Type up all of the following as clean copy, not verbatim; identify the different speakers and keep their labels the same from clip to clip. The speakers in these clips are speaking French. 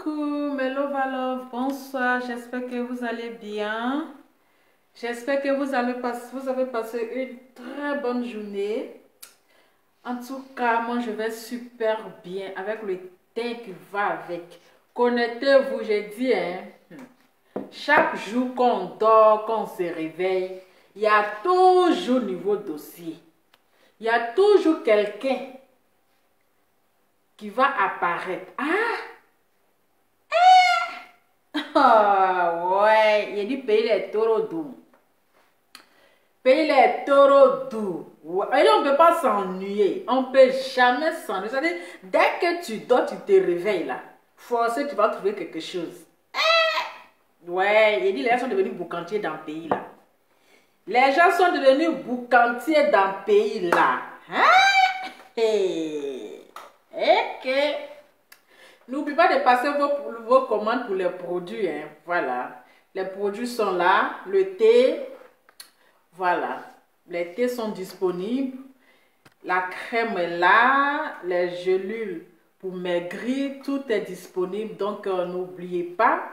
Speaker 1: Coucou mes love à love, bonsoir, j'espère que vous allez bien. J'espère que vous avez passé une très bonne journée. En tout cas, moi je vais super bien avec le thé qui va avec. Connectez-vous, j'ai dit, hein. Chaque jour qu'on dort, qu'on se réveille, il y a toujours nouveau dossier. Il y a toujours quelqu'un qui va apparaître. Ouais, il a dit payer les taureaux doux. Payer les taureaux doux. Ouais. Et on ne peut pas s'ennuyer. On ne peut jamais s'ennuyer. C'est-à-dire, dès que tu dors, tu te réveilles là. Forcément, tu vas trouver quelque chose. Ouais, il a dit les gens sont devenus boucantiers dans le pays là. Les gens sont devenus boucantiers dans le pays là. Ok. N'oublie pas de passer vos commandes pour les produits. Hein. Voilà. Les produits sont là. Le thé. Voilà. Les thés sont disponibles. La crème est là. Les gélules pour maigrir. Tout est disponible. Donc, n'oubliez pas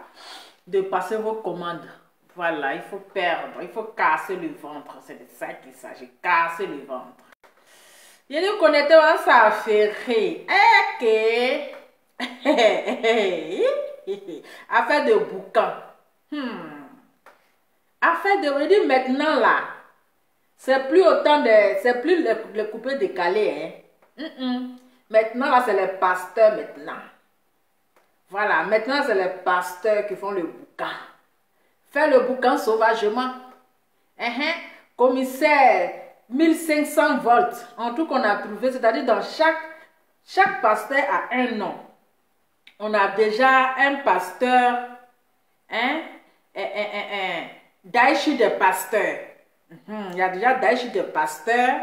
Speaker 1: de passer vos commandes. Voilà. Il faut perdre. Il faut casser le ventre. C'est de ça qu'il s'agit. Casser le ventre. Il nous connectons à ça. Ferré. Ok. Affaire de boucan. Affaire de dire maintenant là, c'est plus autant de, c'est plus le coupé décalé. Maintenant là, c'est les pasteurs maintenant. Voilà, maintenant c'est les pasteurs qui font le boucan. Faire le boucan sauvagement. Commissaire 1500 volts. En tout qu'on a trouvé, c'est-à-dire dans chaque pasteur a un nom. On a déjà un pasteur, Daichi de pasteur. Il y a déjà Daichi de pasteur.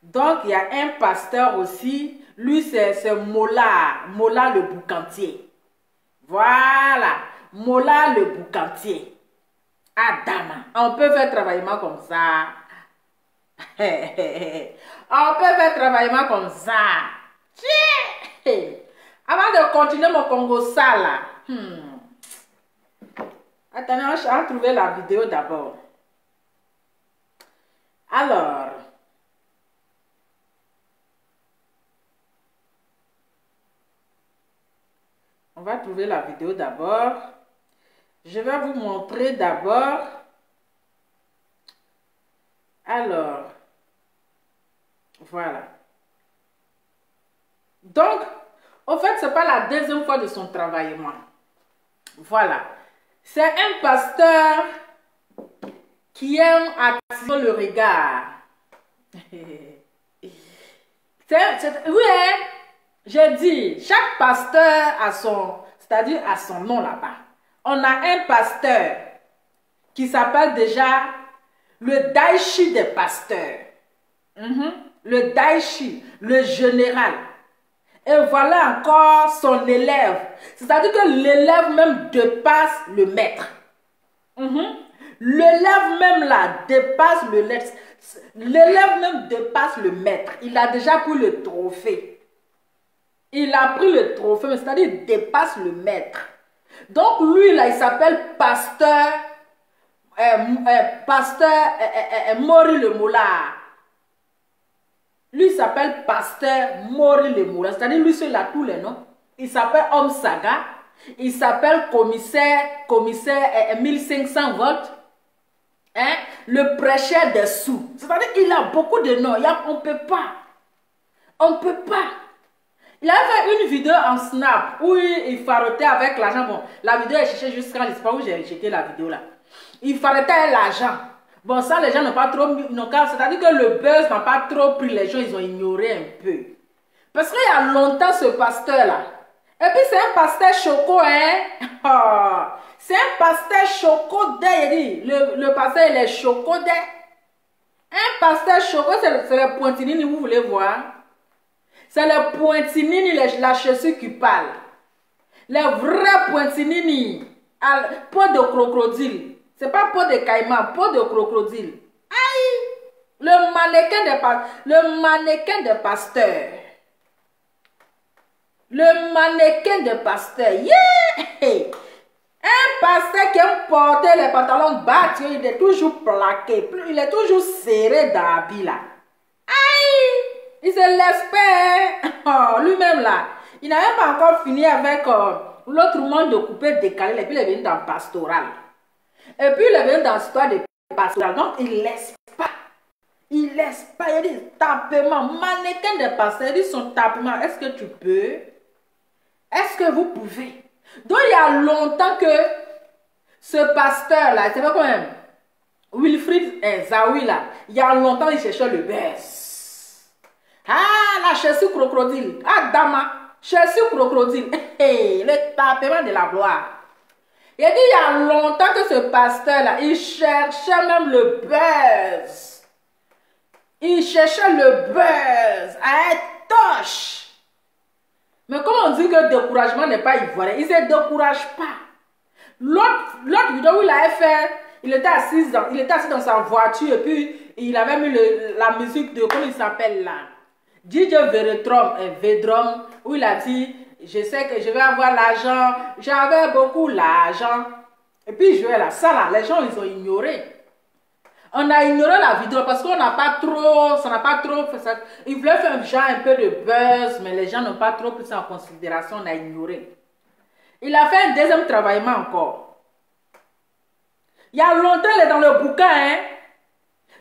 Speaker 1: Donc, il y a un pasteur aussi. Lui, c'est Mola. Mola le boucantier. Voilà. Mola le boucantier. Adama. On peut faire travaillement comme ça. On peut faire travaillement comme ça. Avant de continuer mon Congo ça là. Attendez, on va trouver la vidéo d'abord. Alors. On va trouver la vidéo d'abord. Je vais vous montrer d'abord. Alors. Voilà. Donc, au fait, ce n'est pas la deuxième fois de son travaillement. Voilà. C'est un pasteur qui aime attirer le regard. Oui, hein? J'ai dit, chaque pasteur a son, c'est-à-dire a son nom là-bas. On a un pasteur qui s'appelle déjà le Daichi des pasteurs. Le Daichi, le général. Et voilà encore son élève. C'est-à-dire que l'élève même dépasse le maître. L'élève même là dépasse le maître. L'élève même dépasse le maître. Il a déjà pris le trophée. Il a pris le trophée, mais c'est-à-dire il dépasse le maître. Donc lui là, il s'appelle pasteur Mori le Moula. Lui s'appelle pasteur Mori le Moula. C'est-à-dire lui seul a tous les noms. Il s'appelle Homme Saga. Il s'appelle commissaire 1500 volts. Le prêcheur des sous. C'est-à-dire qu'il a beaucoup de noms. On ne peut pas. On ne peut pas. Il a fait une vidéo en snap où il farotait avec l'argent. Bon, la vidéo est cherchée jusqu'à l'espace où j'ai jeté la vidéo là. Il farotait avec l'argent. Bon, ça, les gens n'ont pas trop... C'est-à-dire que le buzz n'a pas trop pris les gens. Ils ont ignoré un peu. Parce qu'il y a longtemps, ce pasteur-là. Et puis, c'est un pasteur choco, hein. C'est un pasteur choco il dit. Le pasteur, il est choco Un pasteur choco, c'est le pointinini, vous voulez voir. C'est le pointinini, la chaussure qui parle. Les vrais pointinini. Peau de crocodile. C'est pas peau de caïman, peau de crocodile. Aïe! Le mannequin des pasteurs. Le mannequin de pasteur. Yeah! Un pasteur qui aime porter les pantalons bas, il est toujours plaqué. Il est toujours serré d'habit là. Aïe! Il se laisse pas. Oh, lui-même là. Il n'a même pas encore fini avec l'autre monde de couper décalé. Et puis il est venu dans pastoral. Et puis il est venu dans l'histoire de pastoral. Donc il laisse pas. Il laisse pas. Il dit tapement. Mannequin de pasteur. Il dit son tapement. Est-ce que tu peux? Est-ce que vous pouvez? Donc il y a longtemps que ce pasteur là, c'est pas quand même Wilfried Zawi là, il y a longtemps il cherchait le buzz. Ah la chaussure crocodile, ah dama, chaussure crocodile, le tapement de la gloire. Il dit il y a longtemps que ce pasteur là, il cherchait même le buzz. Il cherchait le buzz à être toche. Mais comme on dit que le découragement n'est pas ivoirien, il ne se décourage pas. L'autre vidéo où il avait fait, il était assis dans sa voiture et puis il avait mis la musique de, comment il s'appelle là, DJ Vedrom, où il a dit, je sais que je vais avoir l'argent, j'avais beaucoup l'argent. Et puis il jouait là, ça là, les gens ils ont ignoré. On a ignoré la vidéo parce qu'on n'a pas trop, ça n'a pas trop fait ça. Il voulait faire un peu de buzz, mais les gens n'ont pas trop pris ça en considération, on a ignoré. Il a fait un deuxième travaillement encore. Il y a longtemps, il est dans le bouquin, hein.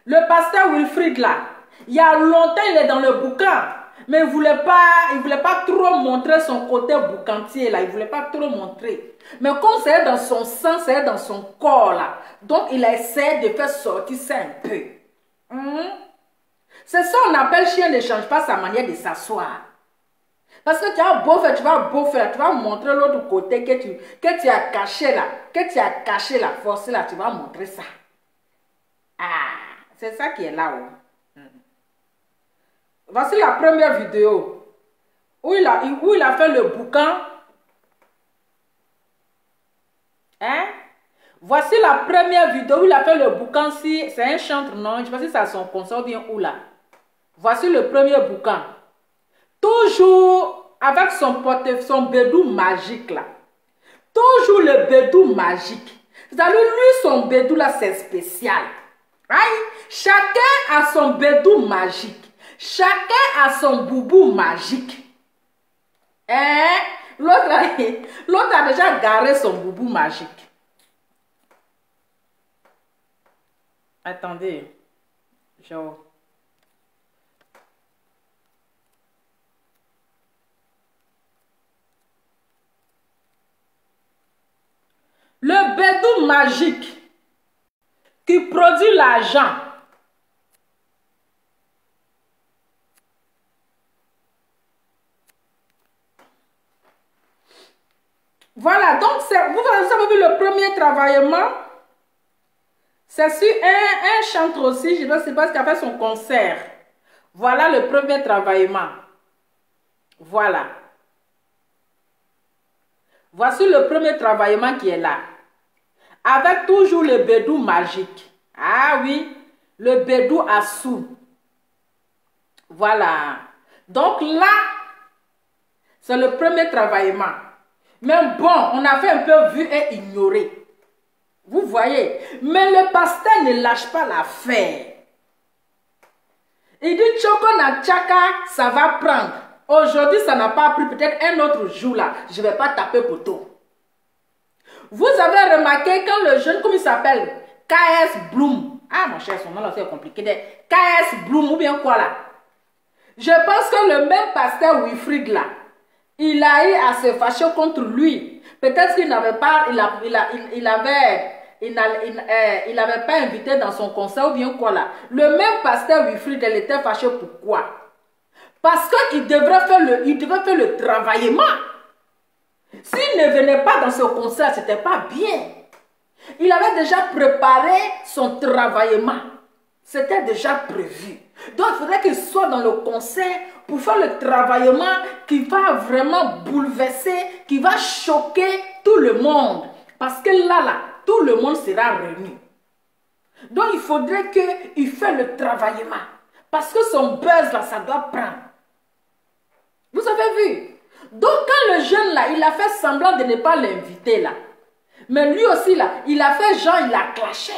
Speaker 1: Le pasteur Wilfried là, il y a longtemps, il est dans le bouquin. Mais il ne voulait pas trop montrer son côté boucantier là, il ne voulait pas trop montrer. Mais comme c'est dans son sang, c'est dans son corps là, donc il a essayé de faire sortir ça un peu. C'est ça qu'on appelle chien ne change pas sa manière de s'asseoir. Parce que tu as beau faire, tu vas montrer l'autre côté que tu as caché là, forcé là, tu vas montrer ça. Ah, c'est ça qui est là-haut. Voici la première vidéo où il a fait le boucan. Hein? Voici la première vidéo où il a fait le boucan. Si c'est un chantre, non? Je ne sais pas si c'est à son concert ou bien où là. Voici le premier boucan. Toujours avec son bédou magique là. Toujours le bédou magique. C'est-à-dire, lui, son bédou là, c'est spécial. Aïe. Chacun a son bédou magique. Chacun a son boubou magique. Hein? L'autre a déjà garé son boubou magique. Attendez. Le bédou magique qui produit l'argent. Voilà, donc vous avez vu le premier travaillement. C'est sur un chantre aussi, je ne sais pas ce qu'il a fait son concert. Voilà le premier travaillement. Voilà. Voici le premier travaillement qui est là. Avec toujours le bédou magique. Ah oui, le bédou à sous. Voilà. Donc là, c'est le premier travaillement. Mais bon, on a fait un peu vu et ignoré. Vous voyez. Mais le pasteur ne lâche pas l'affaire. Il dit, Choko na Tchaka, ça va prendre. Aujourd'hui, ça n'a pas pris. Peut-être un autre jour là, je ne vais pas taper poteau. Vous avez remarqué quand le jeune, comme il s'appelle, KS Bloom. Ah mon cher, son nom là c'est compliqué. KS Bloom ou bien quoi là. Je pense que le même pasteur Wilfried là, il a eu à se fâcher contre lui. Peut-être qu'il n'avait pas, il avait pas invité dans son concert ou bien quoi là. Le même pasteur Wilfried, il était fâché pourquoi? Parce qu'il devrait faire le travaillement. S'il ne venait pas dans ce concert, c'était pas bien. Il avait déjà préparé son travaillement. C'était déjà prévu. Donc, il faudrait qu'il soit dans le concert pour faire le travaillement qui va vraiment bouleverser, qui va choquer tout le monde. Parce que là, tout le monde sera réuni. Donc, il faudrait qu'il fasse le travaillement. Parce que son buzz, là, ça doit prendre. Vous avez vu? Donc quand le jeune là, il a fait semblant de ne pas l'inviter là. Mais lui aussi là, il a fait genre, il a clashé.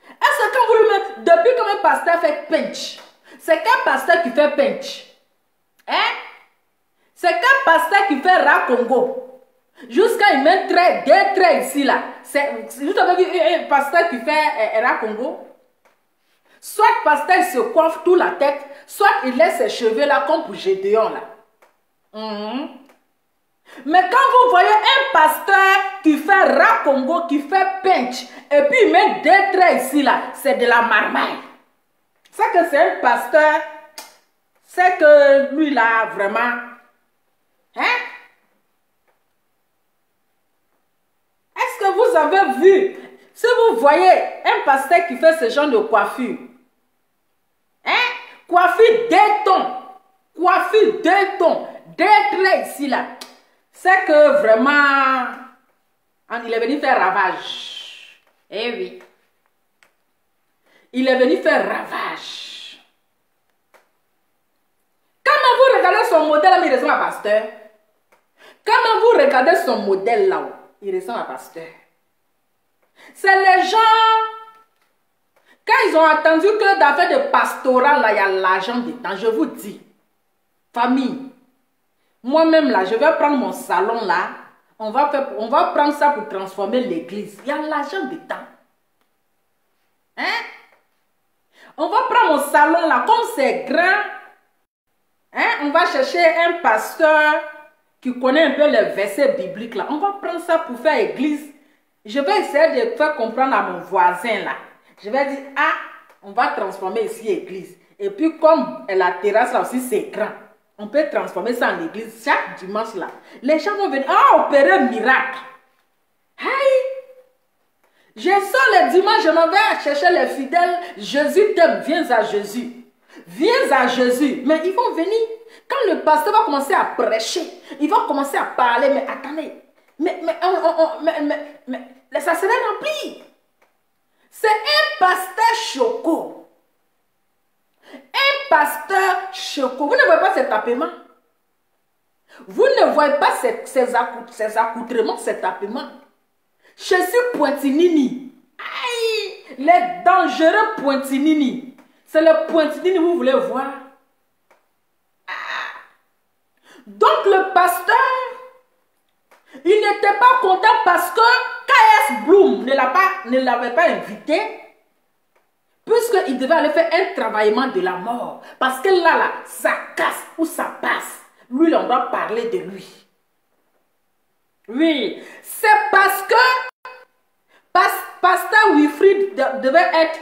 Speaker 1: Est-ce que quand vous lui mettez, depuis que mon pasteur fait pinch, c'est quel pasteur qui fait pinch? Hein? C'est quel pasteur qui fait Racongo? Jusqu'à il met des traits ici là. Vous avez vu un pasteur qui fait Racongo? Soit pasteur il se coiffe toute la tête, soit il laisse ses cheveux là comme pour Gédéon là. Mais quand vous voyez un pasteur qui fait Racongo, qui fait pinch, et puis il met des traits ici là, c'est de la marmaille. C'est que c'est un pasteur, c'est que lui là vraiment, hein? Est-ce que vous avez vu, si vous voyez un pasteur qui fait ce genre de coiffure, hein? Coiffure deux tons, des traits ici là, c'est que vraiment, il est venu faire ravage. Eh oui. Il est venu faire ravage. Quand vous regardez son modèle, il ressemble à pasteur. Quand vous regardez son modèle là, il ressemble à pasteur. C'est les gens, quand ils ont entendu que d'affaires de pastoral, là, il y a l'argent dedans, je vous dis, famille, moi-même là, je vais prendre mon salon là, on va prendre ça pour transformer l'église. Il y a l'argent dedans. Hein? On va prendre mon salon là, comme c'est grand, hein? On va chercher un pasteur qui connaît un peu les versets bibliques là. On va prendre ça pour faire église. Je vais essayer de faire comprendre à mon voisin là. Je vais dire, ah, on va transformer ici église. Et puis comme la terrasse là aussi c'est grand, on peut transformer ça en église chaque dimanche là. Les gens vont venir, opérer un miracle. Aïe! Je sors le dimanche, je m'en vais chercher les fidèles. Jésus t'aime, viens à Jésus. Viens à Jésus. Mais ils vont venir. Quand le pasteur va commencer à prêcher, il va commencer à parler. Mais attendez, ça serait rempli. C'est un pasteur choco. Un pasteur choco. Vous ne voyez pas ses tapements. Vous ne voyez pas ses accoutrements, ses tapements. Je suis Pointinini. Aïe! Les dangereux Pointinini. C'est le Pointinini que vous voulez voir. Ah. Donc le pasteur, il n'était pas content parce que K.S. Bloom ne l'avait pas invité. Puisqu'il devait aller faire un travaillement de la mort. Parce que là, ça casse ou ça passe. Lui, on doit parler de lui. Oui, c'est parce que Pasteur Wilfrid devait être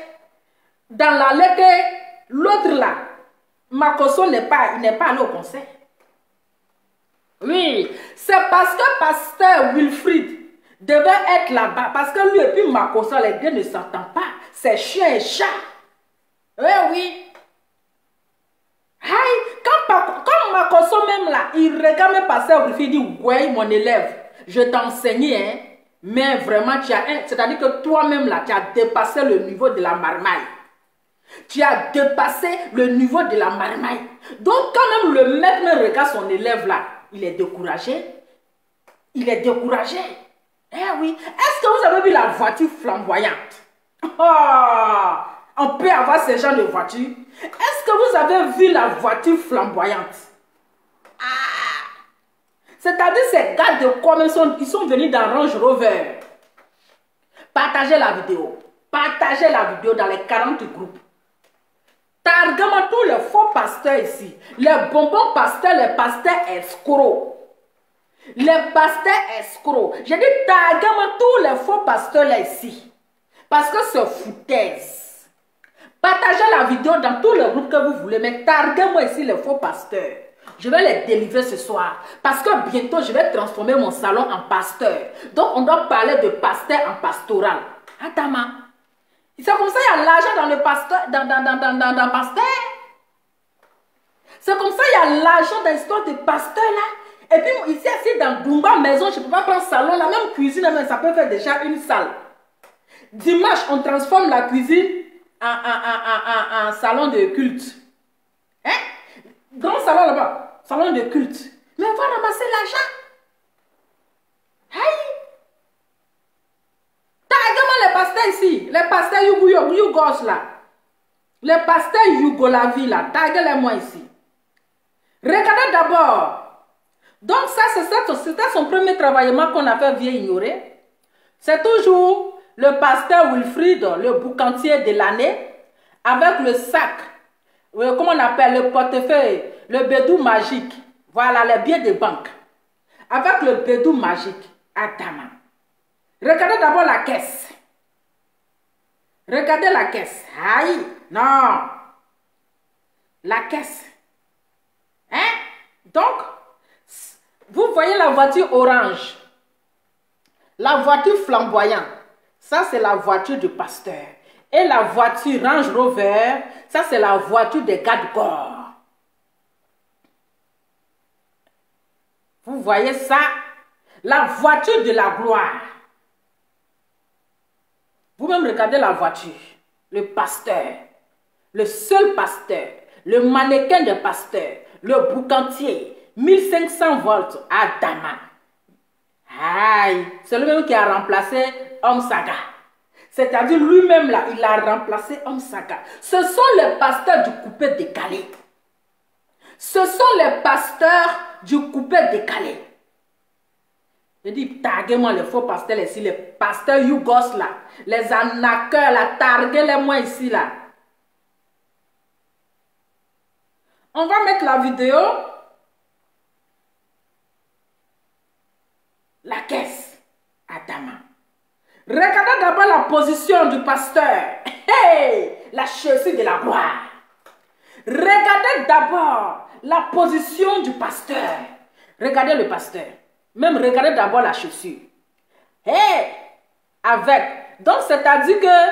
Speaker 1: dans la lettre, l'autre là, Makoso n'est pas allé au conseil. Oui, c'est parce que Pasteur Wilfrid devait être là-bas, parce que lui et puis Makoso, les deux ne s'entendent pas. C'est chien et chat. Oui, oui. Aïe, quand Makoso même là, il regarde même Pasteur Wilfrid, il dit, ouais, mon élève, je t'ai enseigné, hein. Mais vraiment, c'est-à-dire que toi-même là, tu as dépassé le niveau de la marmaille. Tu as dépassé le niveau de la marmaille. Donc, quand même le maître regarde son élève là, il est découragé. Il est découragé. Eh oui. Est-ce que vous avez vu la voiture flamboyante? Oh, on peut avoir ce genre de voiture. Est-ce que vous avez vu la voiture flamboyante? C'est-à-dire ces gars de com, ils sont venus dans Range Rover. Partagez la vidéo. Partagez la vidéo dans les 40 groupes. Targama tous les faux pasteurs ici. Les bonbons pasteurs, les pasteurs escrocs. Les pasteurs escrocs. J'ai dit targama tous les faux pasteurs là ici. Parce que c'est foutaise. Partagez la vidéo dans tous les groupes que vous voulez. Mais targuez-moi ici les faux pasteurs. Je vais les délivrer ce soir. Parce que bientôt, je vais transformer mon salon en pasteur. Donc, on doit parler de pasteur en pastoral. Attends, c'est comme ça il y a l'argent dans le pasteur, dans pasteur. C'est comme ça il y a l'argent dans l'histoire de pasteur là. Et puis, ici, assis dans Dumba maison, je ne peux pas prendre salon. La même cuisine, mais ça peut faire déjà une salle. Dimanche, on transforme la cuisine en salon de culte. Hein? dans le salon là-bas, salon de culte. Mais on va ramasser l'argent. Aïe! T'as également les pasteurs ici, les pasteurs Yougos là. Les pasteurs Yougolavi là, taguez-les-moi ici. Regardez d'abord. Donc ça, c'était son premier travaillement qu'on a fait via ignorer. C'est toujours le pasteur Wilfried, le boucantier de l'année, avec le sac, comment on appelle, le portefeuille, le bédou magique. Voilà, les billets de banque. Avec le bédou magique, Adama. Regardez d'abord la caisse. Regardez la caisse. Aïe, non. La caisse. Hein? Donc, vous voyez la voiture orange. La voiture flamboyante. Ça, c'est la voiture du pasteur. Et la voiture Range Rover, ça, c'est la voiture des gars de corps. Vous voyez ça? La voiture de la gloire. Vous-même regardez la voiture, le pasteur, le seul pasteur, le mannequin de pasteur, le boucantier, 1500 volts à Dama. Aïe, c'est lui-même qui a remplacé Homme Saga. C'est-à-dire lui-même là, il a remplacé Homme Saga. Ce sont les pasteurs du coupé décalé. Ce sont les pasteurs du coupé décalé. Je dis, taguez-moi les faux pasteurs ici, les pasteurs Yougos là, les arnaqueurs là, taguez-les-moi ici là. On va mettre la vidéo. La caisse à Dama. Regardez d'abord la position du pasteur. Hey, la chaussure de la gloire. Regardez d'abord la position du pasteur. Regardez le pasteur. Même regardez d'abord la chaussure. Hey, avec. Donc, c'est-à-dire que,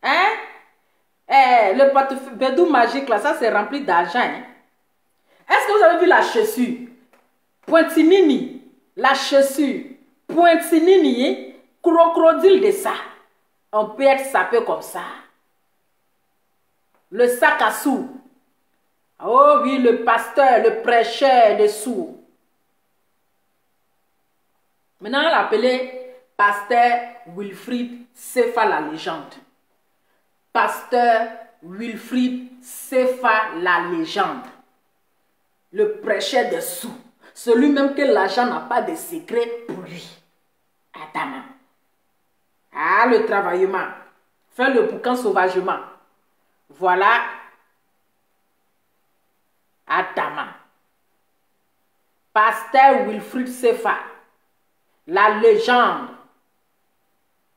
Speaker 1: hein, le portefeuille bédou magique, là, ça, c'est rempli d'argent. Hein. Est-ce que vous avez vu la chaussure? Pointinini, la chaussure. Pointinini, crocodile de ça. On peut être sapé comme ça. Le sac à sous. Oh oui, le pasteur, le prêcheur de sous. Maintenant, on l'appelait pasteur Wilfried Sefa la légende. Pasteur Wilfried Sefa la légende. Le prêcheur de sous. Celui même que l'argent n'a pas de secret pour lui. Adama. Ah, le travaillement. Faire le boucan sauvagement. Voilà. Adama. Pasteur Wilfried Sefa. La légende.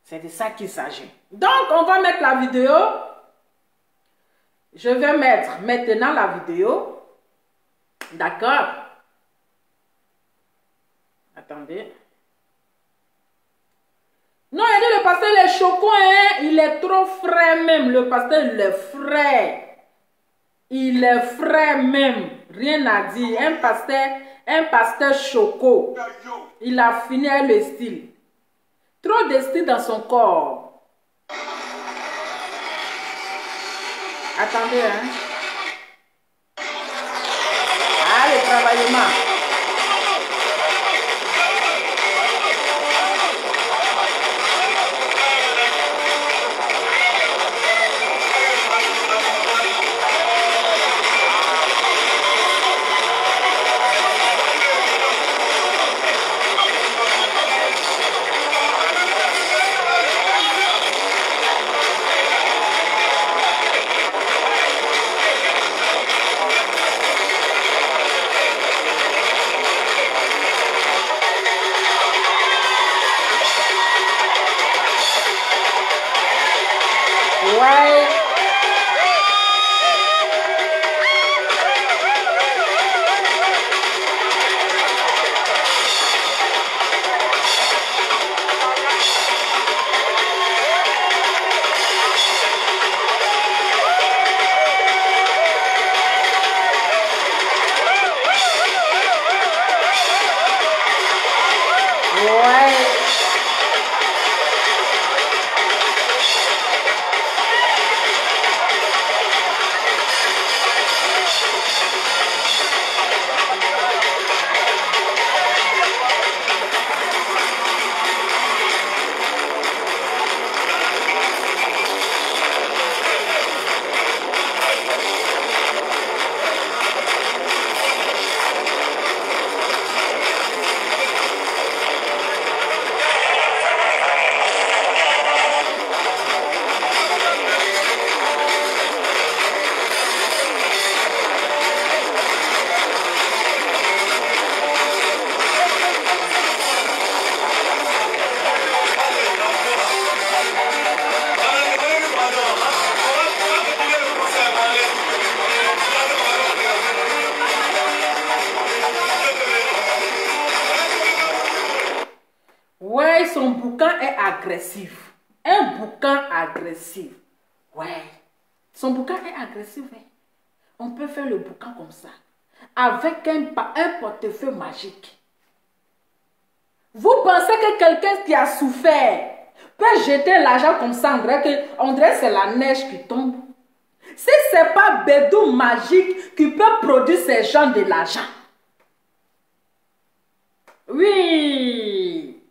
Speaker 1: C'est de ça qu'il s'agit. Donc, on va mettre la vidéo. Je vais mettre maintenant la vidéo. D'accord? Attendez. Non, il dit le pasteur, il est choquant, hein? Il est trop frais même. Le pasteur, il est frais. Il est frais même. Rien à dire. Un pasteur choco. Il a fini avec le style. Trop de style dans son corps. Attendez, hein. Ah, le travaillement. Ouais. agressif. Un boucan agressif. Ouais. Son boucan est agressif. Hein? On peut faire le boucan comme ça. Avec un portefeuille magique. Vous pensez que quelqu'un qui a souffert peut jeter l'argent comme ça, on dirait que c'est la neige qui tombe. Si ce n'est pas Bédou magique qui peut produire ces gens de l'argent. Oui.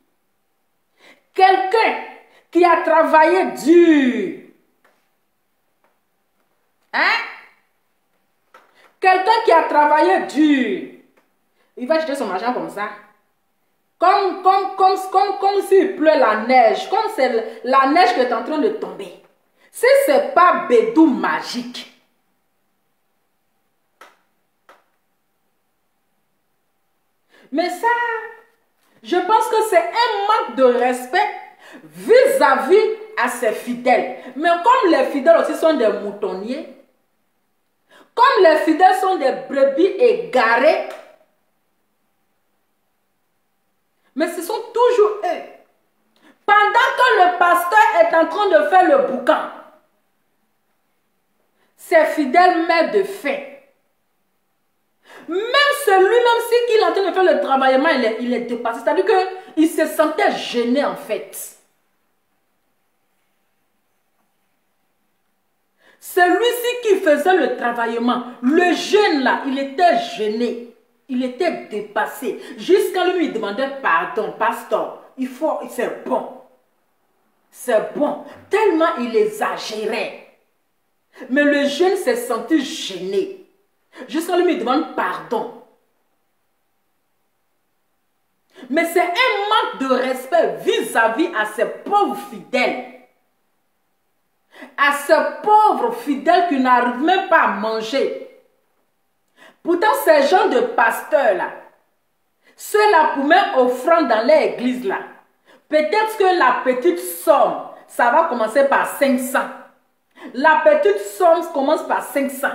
Speaker 1: Quelqu'un qui a travaillé dur. Hein? Quelqu'un qui a travaillé dur. Il va jeter son argent comme ça. Comme s'il pleut la neige. Comme c'est la neige qui est en train de tomber. Si ce n'est pas Bédou magique. Mais ça, je pense que c'est un manque de respect vis-à-vis à ses fidèles. Mais comme les fidèles aussi sont des moutonniers, comme les fidèles sont des brebis égarées, mais ce sont toujours eux. Pendant que le pasteur est en train de faire le boucan, ses fidèles meurent de faim. Même celui-même, si il est en train de faire le travaillement, il est dépassé. C'est-à-dire qu'il se sentait gêné en fait. Celui-ci qui faisait le travaillement, le jeune là, il était gêné. Il était dépassé. Jusqu'à lui demandait pardon, pasteur. C'est bon. C'est bon. Tellement il exagérait. Mais le jeune s'est senti gêné. Jusqu'à lui demande pardon. Mais c'est un manque de respect vis-à-vis à ces pauvres fidèles. À ces pauvres fidèles qui n'arrivent même pas à manger. Pourtant, ces gens de pasteurs-là, ceux-là pour mettre offrande dans l'église là, peut-être que la petite somme, ça va commencer par 500. La petite somme commence par 500.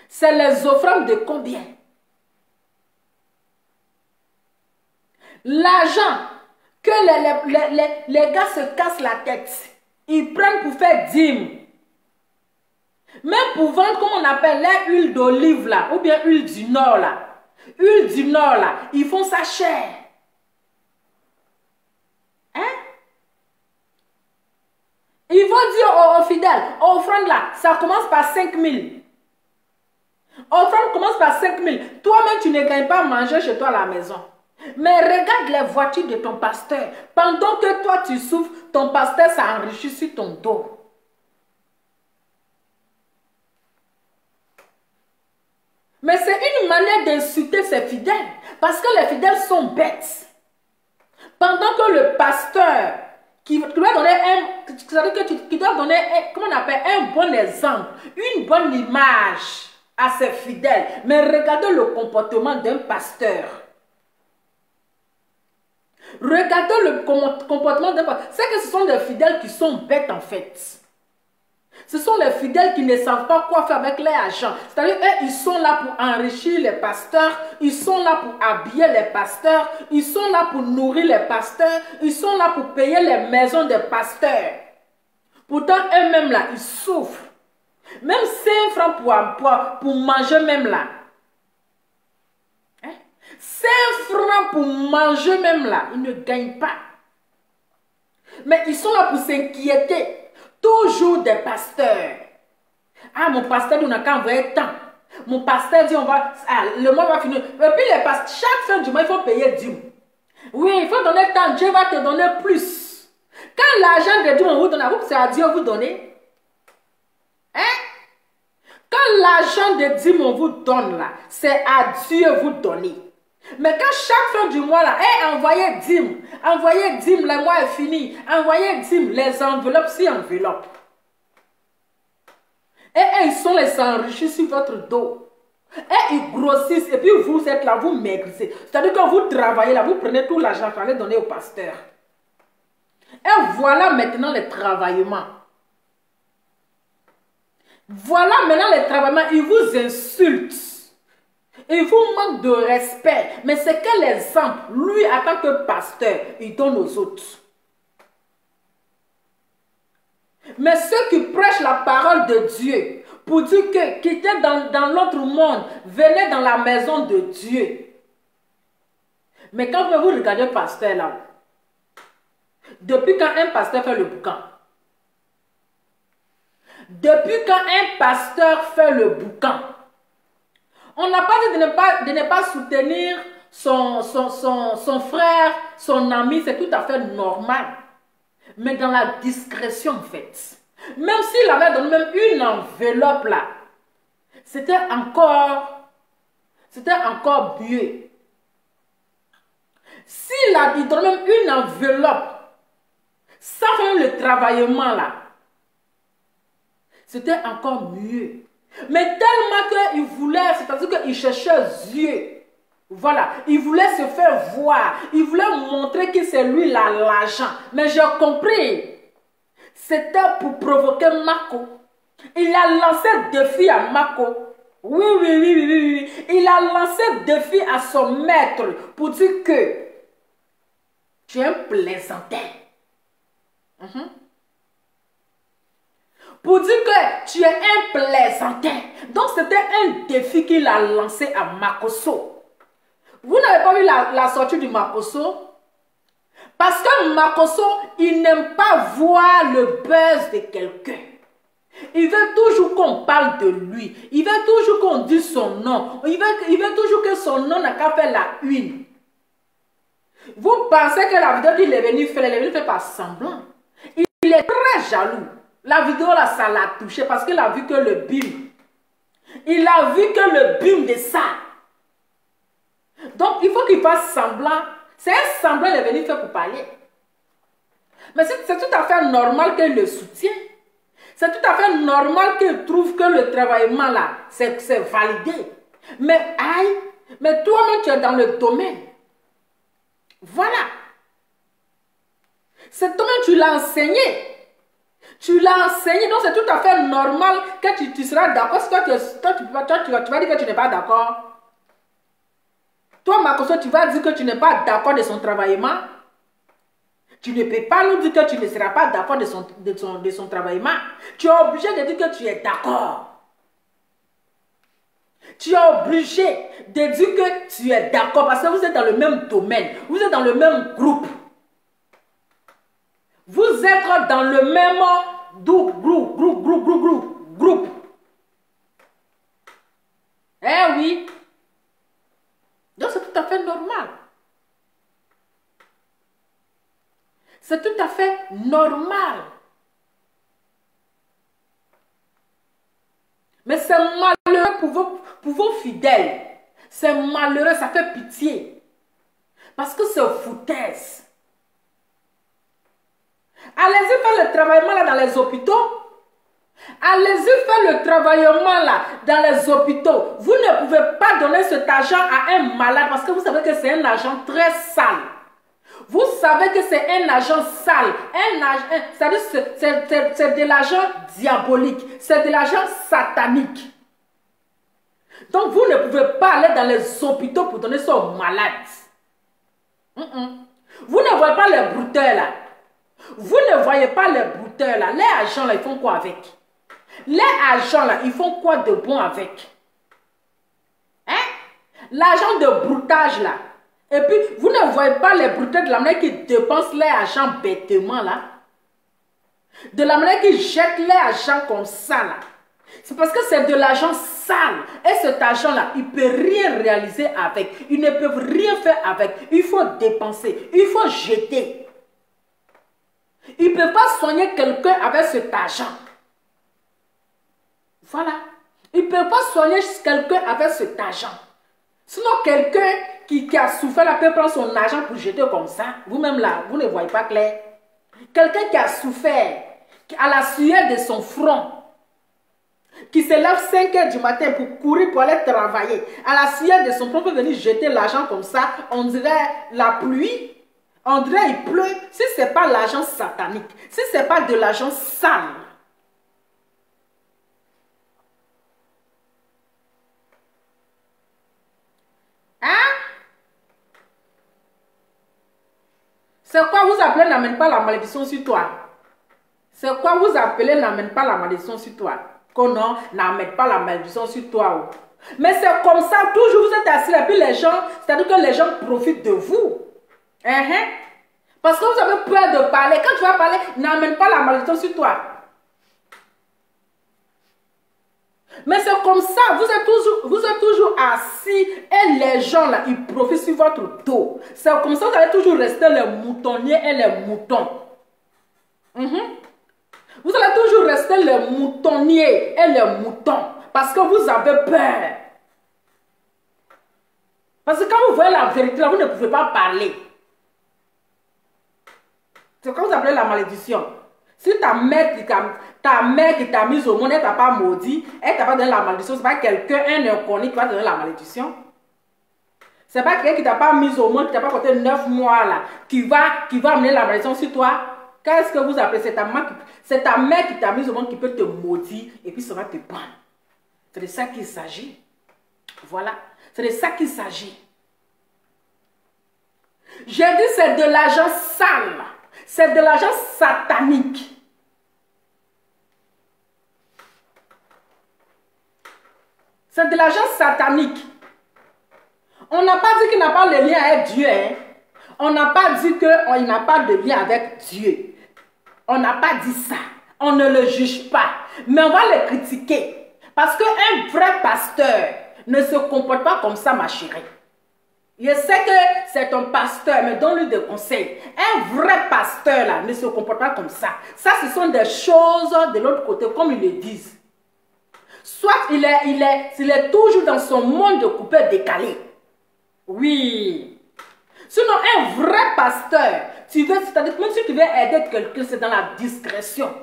Speaker 1: C'est les offrandes de combien? L'argent que les gars se cassent la tête, ils prennent pour faire dîme. Même pour vendre, comme on appelle l'huile d'olive là, ou bien huile du nord là. Huile du nord là, ils font ça cher. Hein? Ils vont dire aux fidèles, offrande là, ça commence par 5 000. Offrande commence par 5 000. Toi-même, tu ne gagnes pas à manger chez toi à la maison. Mais regarde les voitures de ton pasteur. Pendant que toi, tu souffres, ton pasteur s'enrichit sur ton dos. Mais c'est une manière d'insulter ses fidèles. Parce que les fidèles sont bêtes. Pendant que le pasteur, qui doit donner comment on appelle, un bon exemple, une bonne image à ses fidèles. Mais regardez le comportement d'un pasteur. Regardez le comportement d'un pasteur. C'est que ce sont des fidèles qui sont bêtes en fait. Ce sont les fidèles qui ne savent pas quoi faire avec leur argent. C'est-à-dire, ils sont là pour enrichir les pasteurs, ils sont là pour habiller les pasteurs, ils sont là pour nourrir les pasteurs, ils sont là pour payer les maisons des pasteurs. Pourtant, eux-mêmes là, ils souffrent. Même 5 francs pour manger même là. Hein? 5 francs pour manger même là, ils ne gagnent pas. Mais ils sont là pour s'inquiéter. Toujours des pasteurs. Ah, mon pasteur dit on n'a qu'à envoyer tant. Mon pasteur dit on va. Ah, le mois va finir. Et puis les pasteurs, chaque fin du mois, il faut payer Dieu. Oui, il faut donner tant. Dieu va te donner plus. Quand l'argent de Dieu on vous donne, c'est à Dieu vous donner. Hein? Quand l'argent de Dieu on vous donne là, c'est à Dieu vous donner. Mais quand chaque fin du mois là, envoyez dîme, le mois est fini, envoyez dîme, les enveloppes, si enveloppes. Ils sont les enrichis sur votre dos. Ils grossissent, et puis vous êtes là, vous maigrissez. C'est-à-dire que vous travaillez là, vous prenez tout l'argent, vous allez donner au pasteur. Et voilà maintenant les travaillements. Voilà maintenant les travaillements, ils vous insultent. Il vous manque de respect. Mais c'est quel exemple, lui, en tant que pasteur, il donne aux autres? Mais ceux qui prêchent la parole de Dieu, pour dire que quittez dans l'autre monde, venez dans la maison de Dieu. Mais quand vous regardez le pasteur là, depuis quand un pasteur fait le boucan? Depuis quand un pasteur fait le boucan? On n'a pas dit de ne pas soutenir son frère, son ami, c'est tout à fait normal. Mais dans la discrétion en fait. Même s'il avait donné même une enveloppe là, c'était encore mieux. S'il a donné même une enveloppe, sans faire le travaillement là, c'était encore mieux. Mais tellement qu'il voulait, c'est-à-dire qu'il cherchait Dieu. Voilà, il voulait se faire voir. Il voulait montrer que c'est lui l'argent. Mais j'ai compris. C'était pour provoquer Marco. Il a lancé défi à Marco. Oui. Il a lancé défi à son maître pour dire que tu es un plaisantin. Pour dire que tu es un plaisantin. Donc c'était un défi qu'il a lancé à Makoso. Vous n'avez pas vu la sortie du Makoso? Parce que Makoso, il n'aime pas voir le buzz de quelqu'un. Il veut toujours qu'on parle de lui. Il veut toujours qu'on dise son nom. Il veut toujours que son nom n'a qu'à faire la une. Vous pensez que la vidéo qu'il est venu faire, il est venu faire par semblant. Il est très jaloux. La vidéo là, ça l'a touché parce qu'il a vu que le bim. Il a vu que le bim de ça. Donc il faut qu'il fasse semblant. C'est un semblant qu'il est venu faire pour parler. Mais c'est tout à fait normal qu'il le soutienne. C'est tout à fait normal qu'il trouve que le travaillement là, c'est validé. Mais aïe, mais toi-même tu es dans le domaine. Voilà. C'est toi-même tu l'as enseigné. Tu l'as enseigné, donc c'est tout à fait normal que tu seras d'accord. Si toi, tu vas dire que tu n'es pas d'accord. Toi, Makoso, tu vas dire que tu n'es pas d'accord de son travaillement. Tu ne peux pas nous dire que tu ne seras pas d'accord de son travaillement. Tu es obligé de dire que tu es d'accord. Tu es obligé de dire que tu es d'accord parce que vous êtes dans le même domaine. Vous êtes dans le même groupe. Vous êtes dans le même groupe. Eh oui. Donc c'est tout à fait normal. C'est tout à fait normal. Mais c'est malheureux pour vos fidèles. C'est malheureux, ça fait pitié. Parce que c'est foutaise. Allez-y faire le travaillement là dans les hôpitaux. Allez-y faire le travaillement là dans les hôpitaux. Vous ne pouvez pas donner cet argent à un malade parce que vous savez que c'est un argent très sale. Vous savez que c'est un argent sale. C'est de l'argent diabolique. C'est de l'argent satanique. Donc vous ne pouvez pas aller dans les hôpitaux pour donner ça aux malades. Vous ne voyez pas les brouteurs là. Vous ne voyez pas les brouteurs là. Les agents là, ils font quoi avec? Les agents là, ils font quoi de bon avec? Hein? L'argent de broutage là. Et puis, vous ne voyez pas les brouteurs de la manière qu'ils dépensent les agents bêtement là. De la manière qu'ils jettent les agents comme ça là. C'est parce que c'est de l'argent sale. Et cet argent-là, il ne peut rien réaliser avec. Ils ne peuvent rien faire avec. Il faut dépenser. Il faut jeter. Ils ne peuvent pas soigner quelqu'un avec cet argent. Voilà. Ils ne peuvent pas soigner quelqu'un avec cet argent. Sinon, quelqu'un qui a souffert là peut prendre son argent pour jeter comme ça. Vous-même là, vous ne voyez pas clair. Quelqu'un qui a souffert, à la sueur de son front, qui se lève 5 h du matin pour courir, pour aller travailler, à la sueur de son front, peut venir jeter l'argent comme ça, on dirait la pluie, on dirait il pleut, si ce n'est pas l'argent satanique, si ce n'est pas de l'argent sale. Hein? C'est quoi vous appelez n'amène pas la malédiction sur toi? C'est quoi vous appelez n'amène pas la malédiction sur toi? Que non, n'amène pas la malédiction sur toi. Mais c'est comme ça, toujours vous êtes assis et puis les gens, c'est-à-dire que les gens profitent de vous. Parce que vous avez peur de parler. Quand tu vas parler, n'amène pas la malédiction sur toi. Mais c'est comme ça, vous êtes toujours assis et les gens là, ils profitent sur votre dos. C'est comme ça que vous allez toujours rester les moutonniers et les moutons. Vous allez toujours rester les moutonniers et les moutons parce que vous avez peur. Parce que quand vous voyez la vérité là, vous ne pouvez pas parler. C'est comme vous appelez la malédiction. Si ta mère qui t'a mise au monde, elle t'a pas maudit, elle t'a pas donné la malédiction, c'est pas quelqu'un, un inconnu qui va donner la malédiction. C'est pas quelqu'un qui t'a pas mise au monde, qui t'a pas compté 9 mois là, qui va amener la malédiction sur toi. Qu'est-ce que vous appelez? C'est ta mère qui t'a mise au monde qui peut te maudire et puis ça va te prendre. C'est de ça qu'il s'agit. Voilà. C'est de ça qu'il s'agit. J'ai dit c'est de l'argent sale. C'est de l'argent satanique. C'est de l'argent satanique. On n'a pas dit qu'il n'a pas de lien avec Dieu. On n'a pas dit qu'il n'a pas de lien avec Dieu. On n'a pas dit ça. On ne le juge pas. Mais on va le critiquer. Parce qu'un vrai pasteur ne se comporte pas comme ça, ma chérie. Je sais que c'est un pasteur, mais donne-lui des conseils. Un vrai pasteur là ne se comporte pas comme ça. Ça, ce sont des choses de l'autre côté, comme ils le disent. Soit il est toujours dans son monde de coupé décalé. Oui. Sinon, un vrai pasteur, c'est-à-dire même si tu veux aider quelqu'un, c'est dans la discrétion.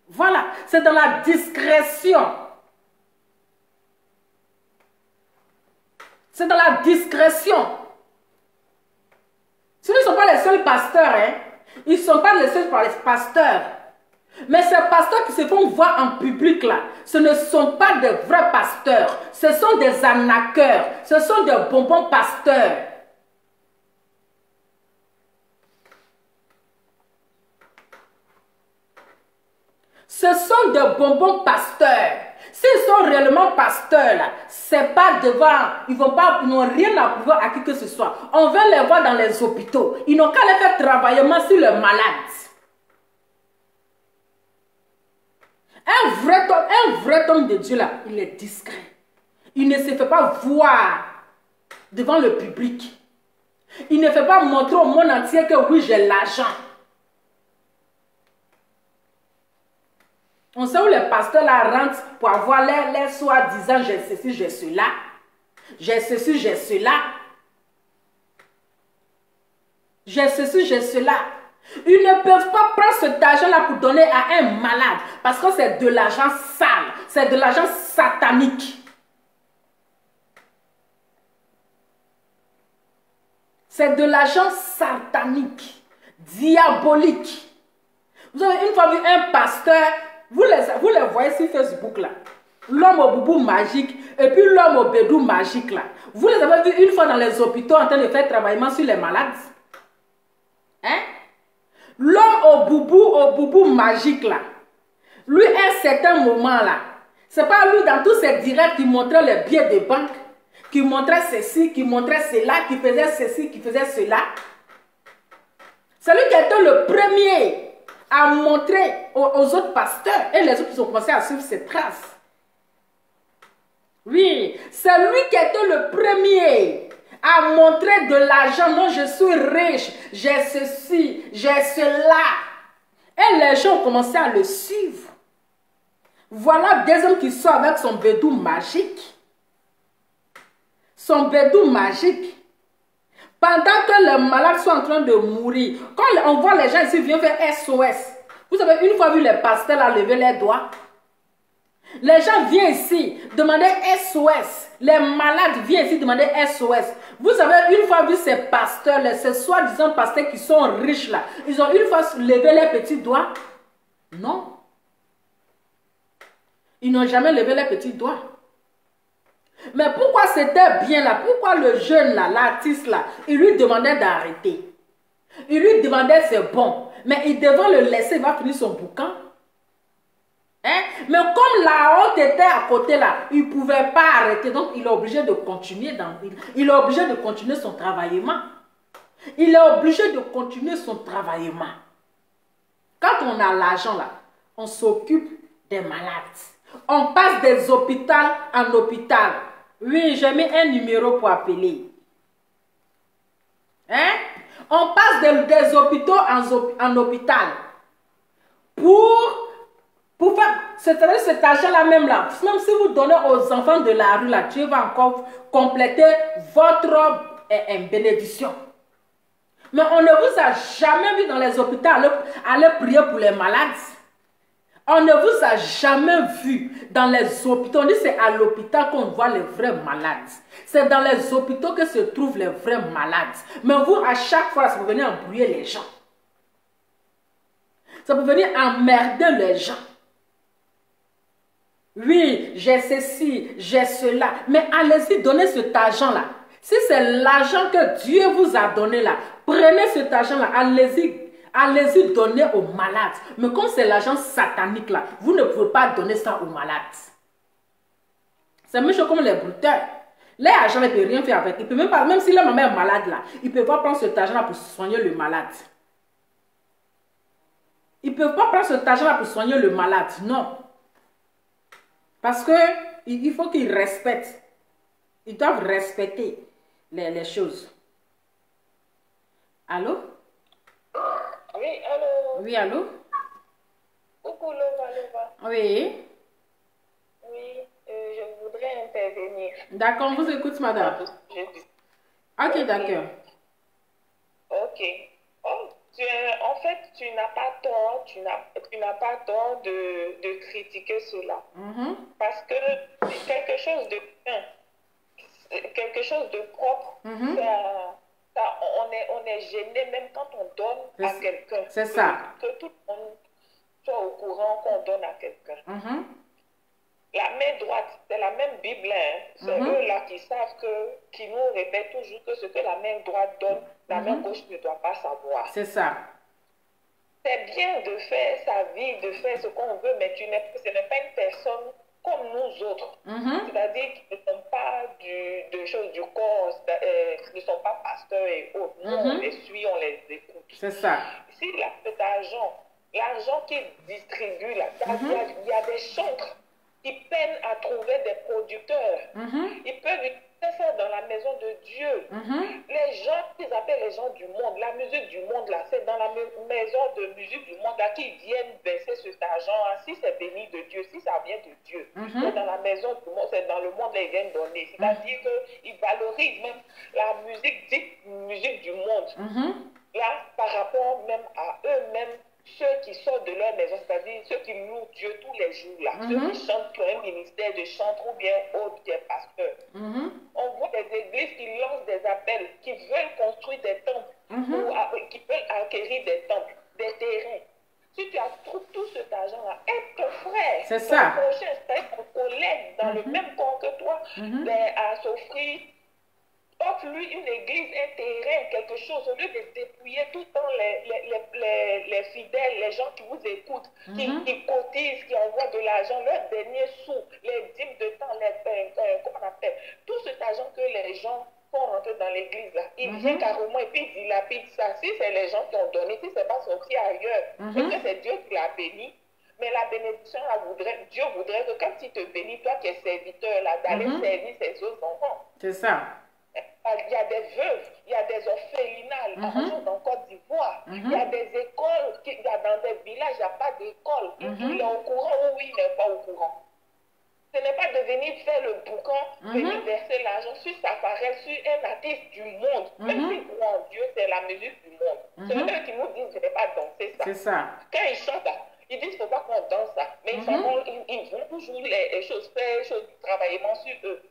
Speaker 1: Voilà, c'est dans la discrétion. C'est dans la discrétion. Ce ne sont pas les seuls pasteurs, Ils ne sont pas les seuls pasteurs. Mais ces pasteurs qui se font voir en public là, ce ne sont pas de vrais pasteurs. Ce sont des arnaqueurs. Ce sont des bonbons pasteurs. Ce sont des bonbons pasteurs. S'ils sont réellement pasteurs, là, c'est pas devant, ils n'ont rien à prouver à qui que ce soit. On veut les voir dans les hôpitaux. Ils n'ont qu'à les faire travailler sur les malades. Un vrai homme de Dieu, là, il est discret. Il ne se fait pas voir devant le public. Il ne fait pas montrer au monde entier que oui, j'ai l'argent. On sait où les pasteurs là rentrent pour avoir les soi-disant j'ai ceci, j'ai cela. J'ai ceci, j'ai cela. J'ai ceci, j'ai cela. Ils ne peuvent pas prendre cet argent-là pour donner à un malade. Parce que c'est de l'argent sale. C'est de l'argent satanique. C'est de l'argent satanique. Diabolique. Vous avez une fois vu un pasteur, vous les voyez sur Facebook là. L'homme au boubou magique et puis l'homme au bédou magique là. Vous les avez vus une fois dans les hôpitaux en train de faire travaillement sur les malades. L'homme au boubou magique là. Lui, à un certain moment là, c'est pas lui dans tous ses directs qui montrait les billets de banque, qui montrait ceci, qui montrait cela, qui faisait ceci, qui faisait cela. C'est lui qui était le premier à montrer aux autres pasteurs et les autres qui ont commencé à suivre ses traces. Oui, c'est lui qui était le premier à montrer de l'argent. Non, je suis riche, j'ai ceci, j'ai cela. Et les gens ont commencé à le suivre. Voilà des hommes qui sont avec son bédou magique. Son bédou magique. Pendant que les malades sont en train de mourir, quand on voit les gens ici viennent faire SOS, vous avez une fois vu les pasteurs là lever les doigts? Les gens viennent ici demander SOS. Les malades viennent ici demander SOS. Vous avez une fois vu ces pasteurs, ces soi-disant pasteurs qui sont riches là, ils ont une fois levé les petits doigts? Non. Ils n'ont jamais levé les petits doigts. Mais pourquoi c'était bien là? Pourquoi le jeune là, l'artiste là, il lui demandait d'arrêter? Il lui demandait c'est bon. Mais il devait le laisser, il va finir son boucan. Hein? Mais comme la honte était à côté là, il ne pouvait pas arrêter. Donc il est obligé de continuer il est obligé de continuer son travaillement. Il est obligé de continuer son travaillement. Quand on a l'argent là, on s'occupe des malades. On passe des hôpitaux en hôpital. Oui, j'ai mis un numéro pour appeler. Hein? On passe des hôpitaux en hôpital. Pour faire cet argent-là même là, même si vous donnez aux enfants de la rue là, Dieu va encore compléter votre bénédiction. Mais on ne vous a jamais vu dans les hôpitaux aller prier pour les malades. On ne vous a jamais vu dans les hôpitaux. On dit c'est à l'hôpital qu'on voit les vrais malades. C'est dans les hôpitaux que se trouvent les vrais malades. Mais vous, à chaque fois, ça peut venir embrouiller les gens. Ça peut venir emmerder les gens. Oui, j'ai ceci, j'ai cela. Mais allez-y, donnez cet argent-là. Si c'est l'argent que Dieu vous a donné là, prenez cet argent-là, allez-y donner aux malades. Mais comme c'est l'argent satanique là, vous ne pouvez pas donner ça aux malades. C'est même chose comme les brouteurs. Les agents ne peuvent rien faire avec. Ils peuvent même pas, même si la maman est malade là, ils ne peuvent pas prendre cet argent-là pour soigner le malade. Ils ne peuvent pas prendre cet argent-là pour soigner le malade, non. Parce que il faut qu'ils respectent. Ils doivent respecter les choses. Allô?
Speaker 2: Oui, allô?
Speaker 1: Oui, allô?
Speaker 2: Coucou, Lova.
Speaker 1: Oui.
Speaker 2: Oui, je voudrais intervenir.
Speaker 1: D'accord, on vous écoute, madame. Ok, d'accord.
Speaker 2: Ok. Oh, en fait, tu n'as pas tort, tu n'as pas tort de critiquer cela. Parce que c'est quelque chose de bien, quelque chose de propre, on est gêné même quand on donne à quelqu'un.
Speaker 1: C'est ça.
Speaker 2: Que tout le monde soit au courant qu'on donne à quelqu'un. La main droite, c'est la même Bible, hein. C'est eux là qui nous répètent toujours que ce que la main droite donne, la main gauche ne doit pas savoir.
Speaker 1: C'est ça.
Speaker 2: C'est bien de faire sa vie, de faire ce qu'on veut, mais ce n'est pas une personne comme nous autres. C'est-à-dire qu'ils ne sont pas de choses du corps, ne sont pas pasteurs et autres. Nous, on les suit, on les écoute.
Speaker 1: C'est ça.
Speaker 2: Si cet argent, l'argent qu'ils distribuent, là, il y a des chantres qui peinent à trouver des producteurs. Ils peuvent utiliser ça dans la maison de Dieu. Les gens qu'ils appellent les gens du monde, la musique du monde, là, c'est dans la maison de musique du monde là qu'ils viennent verser cet argent. Si c'est béni de Dieu, si ça vient de Dieu, c'est dans la maison du monde, c'est dans le monde là ils viennent donner. C'est-à-dire qu'ils valorisent même la musique dite musique du monde. Là, par rapport même à eux-mêmes, ceux qui sortent de leur maison, c'est-à-dire ceux qui louent Dieu tous les jours, là, ceux qui chantent pour un ministère de chantre ou bien autre qui est pasteur. On voit des églises qui lancent des appels, qui veulent construire des temples, qui veulent acquérir des temples, des terrains. Si tu as tout cet argent-là, aide ton frère, ton prochain, c'est-à-dire ton collègue dans le même camp que toi, à s'offrir. Offre-lui une église, un terrain, quelque chose, au lieu de dépouiller tout le temps les fidèles, les gens qui vous écoutent, qui cotisent, qui envoient de l'argent, leur dernier sou, les dîmes de temps, comment on appelle, tout cet argent que les gens font rentrer dans l'église, là, il vient carrément et puis il dilapide ça. Si c'est les gens qui ont donné, si c'est pas sorti ailleurs, et que c'est Dieu qui l'a béni, mais la bénédiction, Dieu voudrait que quand il te bénit, toi qui es serviteur, là, d'aller servir ses autres enfants.
Speaker 1: C'est ça.
Speaker 2: Il y a des veuves, il y a des orphelinats en Côte d'Ivoire, il y a des écoles, il y a dans des villages, il n'y a pas d'école. Il est au courant ou il n'est pas au courant. Ce n'est pas de venir faire le boucan, venir verser l'argent sur sa paresse, sur un artiste du monde. Même si pour en Dieu, c'est la musique du monde. C'est eux qui nous disent je ne vais pas danser ça.
Speaker 1: C'est ça.
Speaker 2: Quand ils chantent, ils disent qu'il ne faut pas qu'on danse ça. Mais ils vont toujours les choses faire, les choses travaillement sur eux.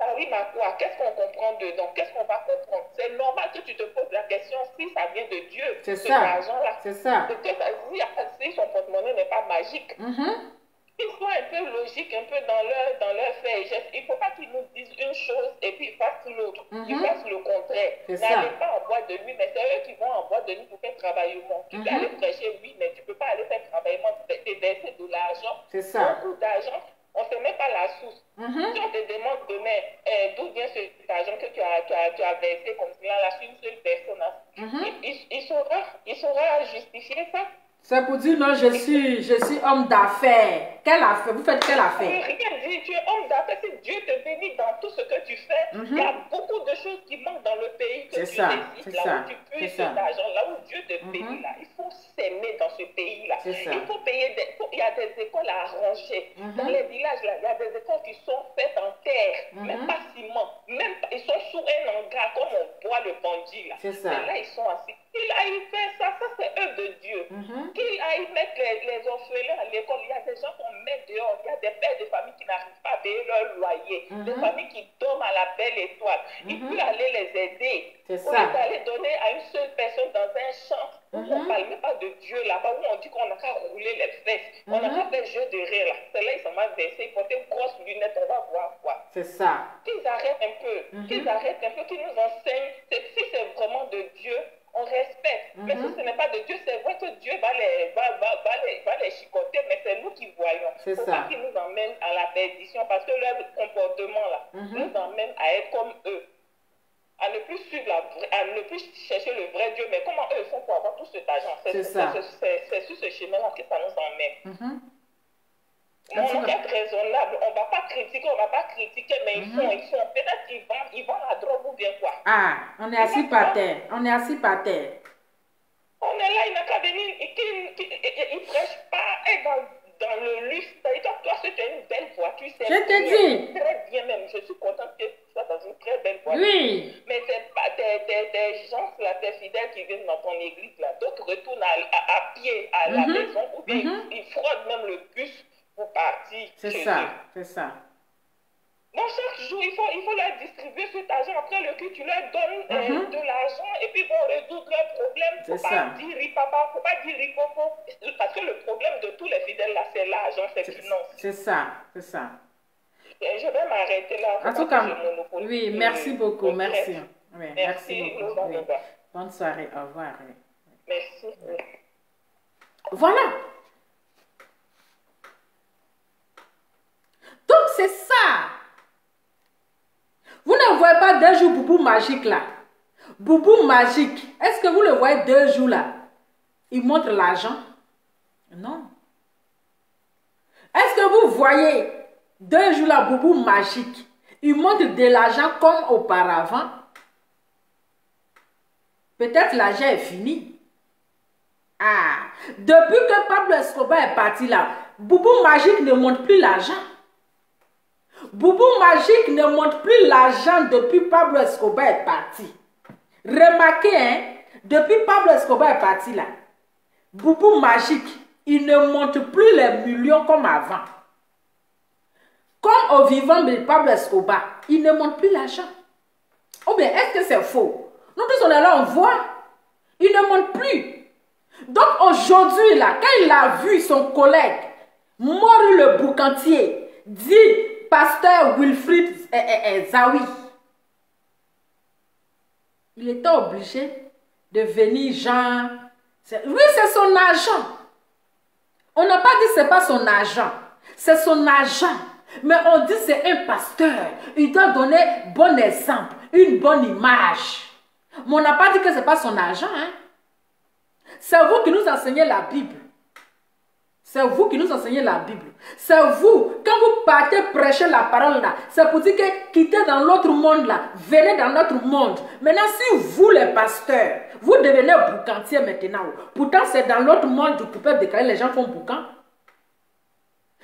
Speaker 2: Ça rime à quoi? Qu'est-ce qu'on comprend dedans? Qu'est-ce qu'on va comprendre? C'est normal que tu te poses la question si ça vient de Dieu,
Speaker 1: c'est
Speaker 2: cet
Speaker 1: ça.
Speaker 2: argent-là.
Speaker 1: C'est ça.
Speaker 2: Si son porte-monnaie n'est pas magique. qu'ils soient un peu logiques, un peu dans leur fait et geste. Il ne faut pas qu'ils nous disent une chose et puis ils fassent l'autre. Ils fassent le contraire. N'allez pas en boîte de nuit, mais c'est eux qui vont en boîte de nuit pour faire travaillement. Tu peux aller prêcher, oui, mais tu ne peux pas aller faire travaillement, déverser de l'argent.
Speaker 1: C'est ça.
Speaker 2: Beaucoup d'argent. On ne se met pas la source. Si on te demande demain d'où vient cet argent que tu as versé comme cela, là, sur une seule personne, il saura justifier ça.
Speaker 1: C'est pour dire non, je suis homme d'affaires. Quelle affaire? Vous faites quelle affaire?
Speaker 2: Rien dit, tu es homme d'affaires. Si Dieu te bénit dans tout ce que tu fais, il y a beaucoup de choses qui manquent dans le pays que tu résides, là où tu puisses cet argent, là où Dieu te bénit, là. Il faut s'aimer dans ce pays-là. Il faut payer il y a des écoles à arranger. Dans les villages, là, il y a des écoles qui sont faites en terre, même pas ciment, même pas, ils sont sous un hangar comme on boit le bandit, là.
Speaker 1: C'est ça.
Speaker 2: Mais là, ils sont assis. Qu'il aille faire ça, c'est œuvre de Dieu. Qu'il aille mettre les orphelins à l'école. Il y a des gens qu'on met dehors. Il y a des pères de famille qui n'arrivent pas à payer leur loyer. Des familles qui dorment à la belle étoile. Il peut aller les aider.
Speaker 1: C'est ça.
Speaker 2: Au lieu d'aller donner à une seule personne dans un champ où on ne parle même pas de Dieu là-bas, où on dit qu'on n'a qu'à rouler les fesses. On n'a qu'à faire jeu de rire là. C'est là, ils s'en vont verser. Ils portent une grosse lunette. On va voir quoi.
Speaker 1: C'est ça.
Speaker 2: Qu'ils arrêtent un peu. Qu'ils arrêtent un peu. Qu'ils nous enseignent. Si c'est vraiment de Dieu, on respecte. Mais si ce n'est pas de Dieu, c'est vrai que Dieu va les chicoter, mais c'est nous qui voyons.
Speaker 1: C'est ça.
Speaker 2: Faut pas qu'ils nous emmènent à la perdition parce que leur comportement là nous emmène à être comme eux. À ne plus suivre à ne plus chercher le vrai Dieu. Mais comment eux font pour avoir tout cet argent? C'est sur ce chemin-là que ça nous emmène. On doit être raisonnable. On ne va pas critiquer, mais ils font. Peut-être qu'ils vendent la drogue ou bien quoi.
Speaker 1: Ah, on est assis par terre. On est assis par terre.
Speaker 2: On est là, il n'a qu'à venir, il ne prêche pas et dans le luxe. Toi, si tu as une belle voiture, c'est
Speaker 1: je te dis.
Speaker 2: Très bien même. Je suis contente que tu sois dans une très belle voiture.
Speaker 1: Oui.
Speaker 2: Mais c'est pas des gens, là, tes fidèles qui viennent dans ton église, là. D'autres retournent à pied à la maison ou bien ils fraudent même le bus pour partir.
Speaker 1: C'est ça, c'est ça.
Speaker 2: Donc, chaque jour, il faut leur distribuer cet argent. Après le culte, tu leur donnes de l'argent et puis vont résoudre leurs problèmes. Il ne faut pas dire ripapa, il ne faut pas dire ripopo. Parce que le problème de tous les fidèles, là, c'est l'argent, c'est finance.
Speaker 1: C'est ça, c'est ça.
Speaker 2: Et je vais m'arrêter là.
Speaker 1: En tout cas, oui, merci beaucoup, merci. Oui, merci beaucoup. Oui. Bonne soirée, au revoir. Oui.
Speaker 2: Merci. Oui.
Speaker 1: Voilà. Donc, c'est ça. Vous ne voyez pas 2 jours Boubou magique là. Boubou magique. Est-ce que vous le voyez 2 jours là? Il montre l'argent? Non. Est-ce que vous voyez 2 jours là Boubou magique? Il montre de l'argent comme auparavant? Peut-être l'argent est fini. Ah, depuis que Pablo Escobar est parti là, Boubou magique ne montre plus l'argent. Boubou magique ne montre plus l'argent depuis Pablo Escobar est parti. Remarquez, hein, depuis Pablo Escobar est parti là, Boubou magique, il ne montre plus les millions comme avant. Comme au vivant de Pablo Escobar, il ne montre plus l'argent. Ou bien, est-ce que c'est faux? Nous tous on est là, on voit. Il ne montre plus. Donc aujourd'hui là, quand il a vu son collègue, Maurice le boucantier, dit pasteur Wilfrid Zawi, il était obligé de venir genre, oui c'est son argent. On n'a pas dit c'est pas son argent, c'est son argent. Mais on dit c'est un pasteur, il doit donner bon exemple, une bonne image. Mais on n'a pas dit que c'est pas son argent. Hein? C'est vous qui nous enseignez la Bible. C'est vous qui nous enseignez la Bible. C'est vous, quand vous partez prêcher la parole là, c'est pour dire que quittez dans l'autre monde là, venez dans notre monde. Maintenant, si vous les pasteurs, vous devenez boucantiers maintenant. Pourtant, c'est dans l'autre monde du coupable déclaré, les gens font boucan.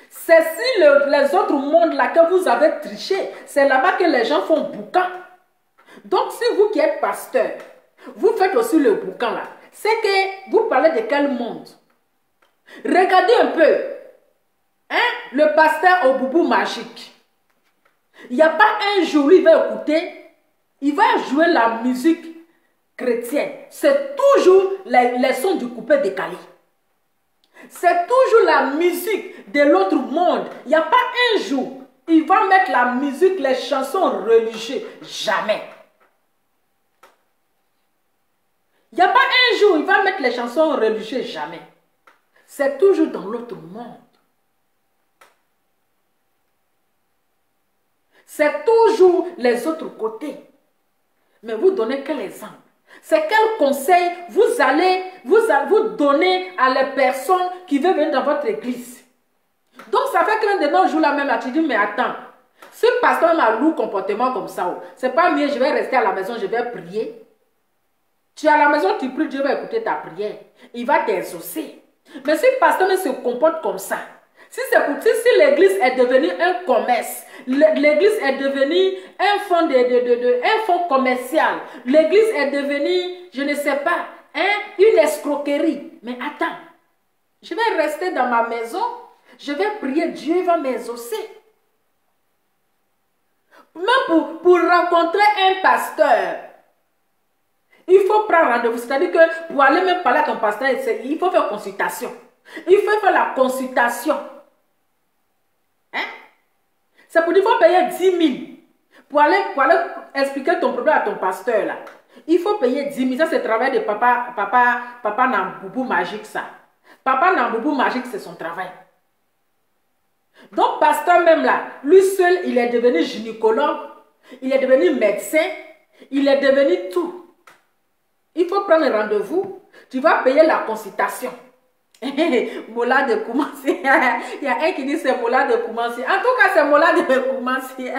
Speaker 1: C'est si les autres mondes là que vous avez triché, c'est là-bas que les gens font boucan. Donc, si vous qui êtes pasteur, vous faites aussi le boucan là, c'est que vous parlez de quel monde? Regardez un peu, hein, le pasteur au boubou magique. Il n'y a pas un jour où il va écouter, il va jouer la musique chrétienne. C'est toujours les sons du coupé décalé. C'est toujours la musique de l'autre monde. Il n'y a pas un jour, il va mettre la musique, les chansons religieuses. Jamais. Il n'y a pas un jour, il va mettre les chansons religieuses. Jamais. C'est toujours dans l'autre monde. C'est toujours les autres côtés. Mais vous donnez quel exemple? C'est quel conseil vous allez vous donner à les personnes qui veulent venir dans votre église? Donc ça fait que l'un de nos jours là même là, tu dis mais attends, ce pasteur m'a lourd comportement comme ça, c'est pas mieux, je vais rester à la maison, je vais prier. Tu es à la maison, tu pries, Dieu va écouter ta prière. Il va t'exaucer. Mais si le pasteur se comporte comme ça, si l'église est devenue un commerce, l'église est devenue un fonds commercial, l'église est devenue, je ne sais pas, une escroquerie. Mais attends, je vais rester dans ma maison, je vais prier, Dieu va m'exaucer. Même pour rencontrer un pasteur, il faut prendre rendez-vous. C'est-à-dire que pour aller même parler à ton pasteur, il faut faire consultation. Il faut faire la consultation. Hein? C'est pour dire qu'il faut payer 10 000 pour aller expliquer ton problème à ton pasteur. Là. Il faut payer 10 000. Ça, c'est le travail de papa Namboubou Magique, ça. Papa Namboubou Magique, c'est son travail. Donc, pasteur même là, lui seul, il est devenu gynécologue, il est devenu médecin, il est devenu tout. Il faut prendre rendez-vous, tu vas payer la consultation. Mola de Koumassi. Il y a un qui dit c'est Mola de Koumassi. En tout cas, c'est Mola de Koumassi.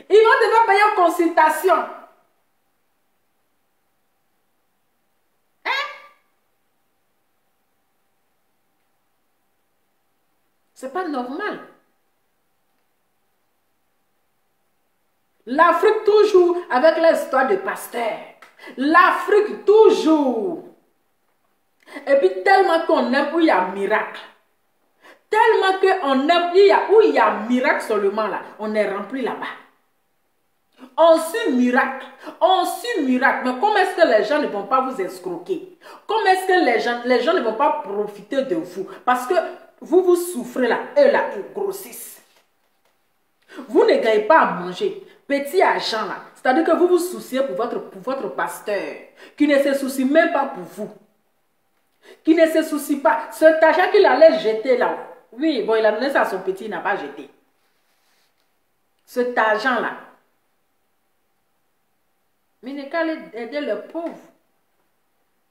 Speaker 1: Ils vont devoir payer une consultation. C'est pas normal. L'Afrique toujours avec l'histoire de pasteur. L'Afrique toujours. Et puis tellement qu'on aime où il y a miracle. Tellement qu'on aime où il y a miracle seulement là. On est rempli là-bas. On suit miracle. On suit miracle. Mais comment est-ce que les gens ne vont pas vous escroquer? Comment est-ce que les gens ne vont pas profiter de vous? Parce que vous souffrez là. Eux là, ils grossissent. Vous ne gagnez pas à manger. Petit argent là. C'est-à-dire que vous vous souciez pour votre pasteur. Qui ne se soucie même pas pour vous. Qui ne se soucie pas. Cet argent qu'il allait jeter là. Oui, bon, il a donné ça à son petit, il n'a pas jeté. Cet argent là. Mais il n'est qu'à aller aider les pauvres.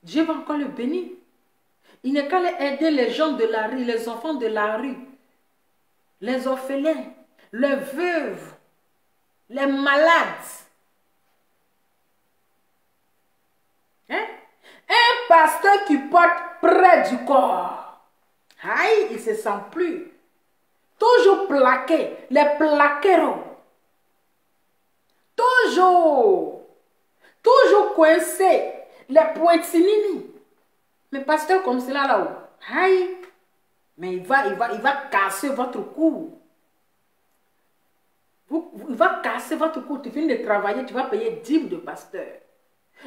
Speaker 1: Dieu va encore le bénir. Il n'est qu'à aller aider les gens de la rue, les enfants de la rue. Les orphelins, les veuves, les malades. Hein? Un pasteur qui porte près du corps. Aïe, il ne se sent plus. Toujours plaqué, les plaqueros. Toujours coincé, les pointinini. Mais pasteur comme cela là-haut, aïe, mais il va casser votre cou. Il va casser votre cou. Tu finis de travailler, tu vas payer 10 000 de pasteur.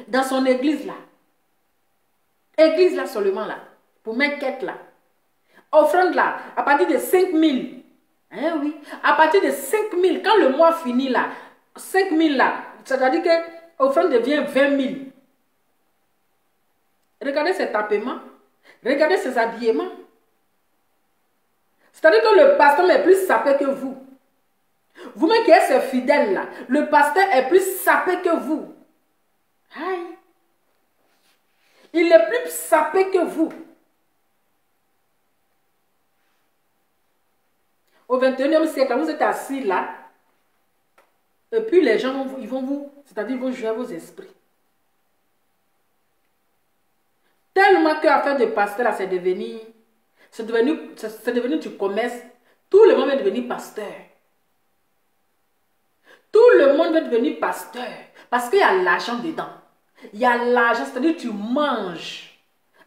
Speaker 1: Dans son église là. Église là seulement là. Pour mettre quête là. Offrande là, à partir de 5 000. Hein, oui. À partir de 5 000, quand le mois finit là, 5 000 là, c'est-à-dire que l'offrande devient 20 000. Regardez ses tapements. Regardez ses habillements. C'est-à-dire que le pasteur est plus sapé que vous. Vous-même qui êtes fidèle là, le pasteur est plus sapé que vous. Aïe. Il est plus sapé que vous. Au 21e siècle, vous êtes assis là. Et puis les gens, ils vont vous, c'est-à-dire ils vont jouer à vos esprits. Tellement que l'affaire de pasteur, c'est devenu du commerce. Tout le monde est devenu pasteur. Tout le monde veut devenir pasteur. Parce qu'il y a l'argent dedans. Il y a l'argent, c'est-à-dire tu manges.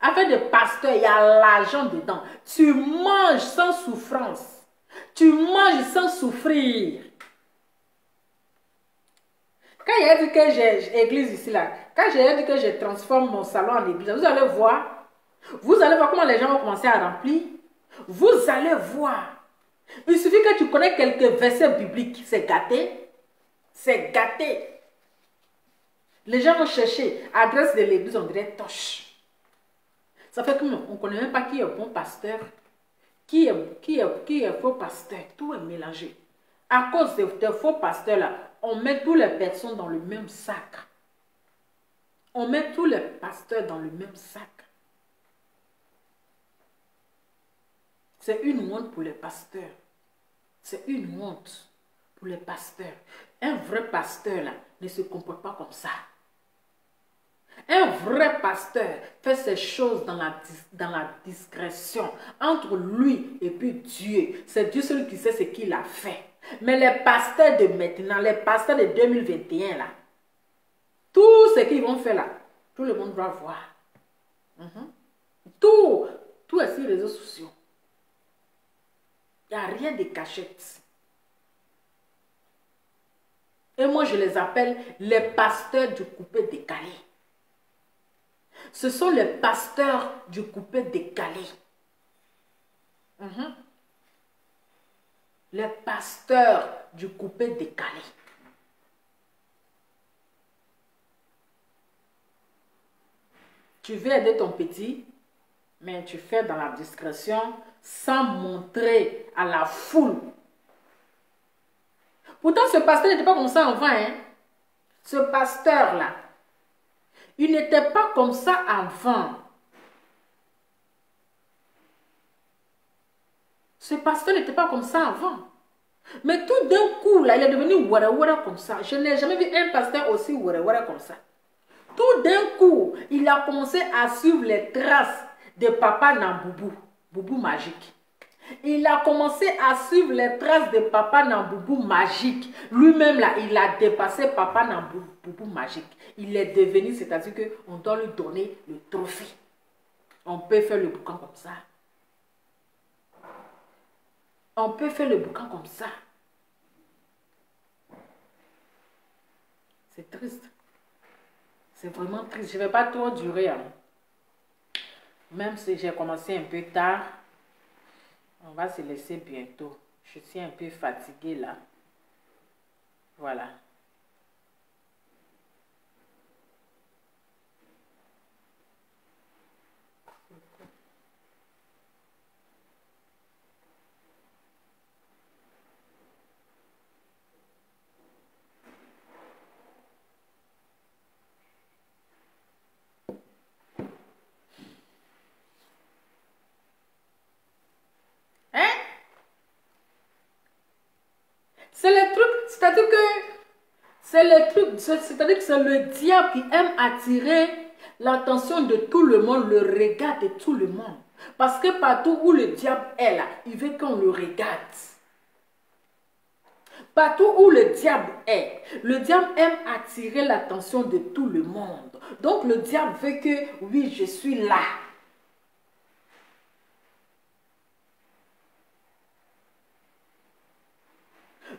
Speaker 1: Affaire de pasteur, il y a l'argent dedans. Tu manges sans souffrance. Tu manges sans souffrir. Quand j'ai dit que j'ai église ici, là, quand j'ai dit que je transforme mon salon en église, vous allez voir comment les gens vont commencer à remplir. Vous allez voir. Il suffit que tu connais quelques versets bibliques, c'est gâté. C'est gâté. Les gens vont chercher adresse de l'église, on dirait Toche. Ça fait que on ne connaît même pas qui est bon pasteur, qui est faux pasteur. Tout est mélangé. À cause de faux pasteurs là, on met toutes les personnes dans le même sac. On met tous les pasteurs dans le même sac. C'est une honte pour les pasteurs. C'est une honte pour les pasteurs. Un vrai pasteur là ne se comporte pas comme ça. Un vrai pasteur fait ces choses dans la discrétion entre lui et puis Dieu. C'est Dieu seul qui sait ce qu'il a fait. Mais les pasteurs de maintenant, les pasteurs de 2021 là, tout ce qu'ils vont faire là, tout le monde doit voir. Tout est sur les réseaux sociaux. Il n'y a rien de cachette. Et moi je les appelle les pasteurs du coupé décalé. Ce sont les pasteurs du coupé décalé. Les pasteurs du coupé décalé. Tu veux aider ton petit, mais tu fais dans la discrétion sans montrer à la foule. Pourtant, ce pasteur n'était pas comme ça avant. Ce pasteur-là, il n'était pas comme ça avant. Ce pasteur n'était pas comme ça avant. Mais tout d'un coup, là, il est devenu wara comme ça. Je n'ai jamais vu un pasteur aussi wara comme ça. Tout d'un coup, il a commencé à suivre les traces de Papa Namboubou, Boubou magique. Il a commencé à suivre les traces de Papa Namboubou magique. Lui-même, là, il a dépassé Papa Namboubou magique. Il est devenu, c'est-à-dire qu'on doit lui donner le trophée. On peut faire le boucan comme ça. On peut faire le boucan comme ça. C'est triste. C'est vraiment triste. Je ne vais pas trop durer. Même si j'ai commencé un peu tard, on va se laisser bientôt. Je suis un peu fatiguée là. Voilà. C'est le truc, c'est-à-dire que c'est le diable qui aime attirer l'attention de tout le monde, le regard de tout le monde. Parce que partout où le diable est là, il veut qu'on le regarde. Partout où le diable aime attirer l'attention de tout le monde. Donc le diable veut que, oui, je suis là.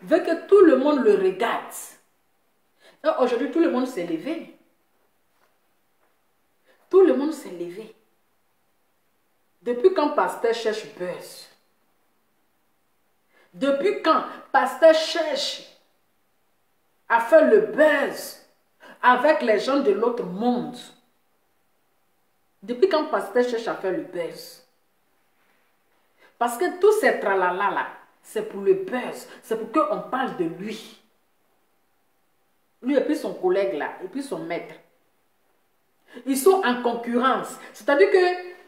Speaker 1: Veut que tout le monde le regarde. Aujourd'hui, tout le monde s'est levé. Tout le monde s'est levé. Depuis quand pasteur cherche buzz? Depuis quand pasteur cherche à faire le buzz avec les gens de l'autre monde? Depuis quand pasteur cherche à faire le buzz? Parce que tous ces tralala là, c'est pour le buzz. C'est pour qu'on parle de lui. Lui et puis son collègue là, et puis son maître. Ils sont en concurrence. C'est-à-dire que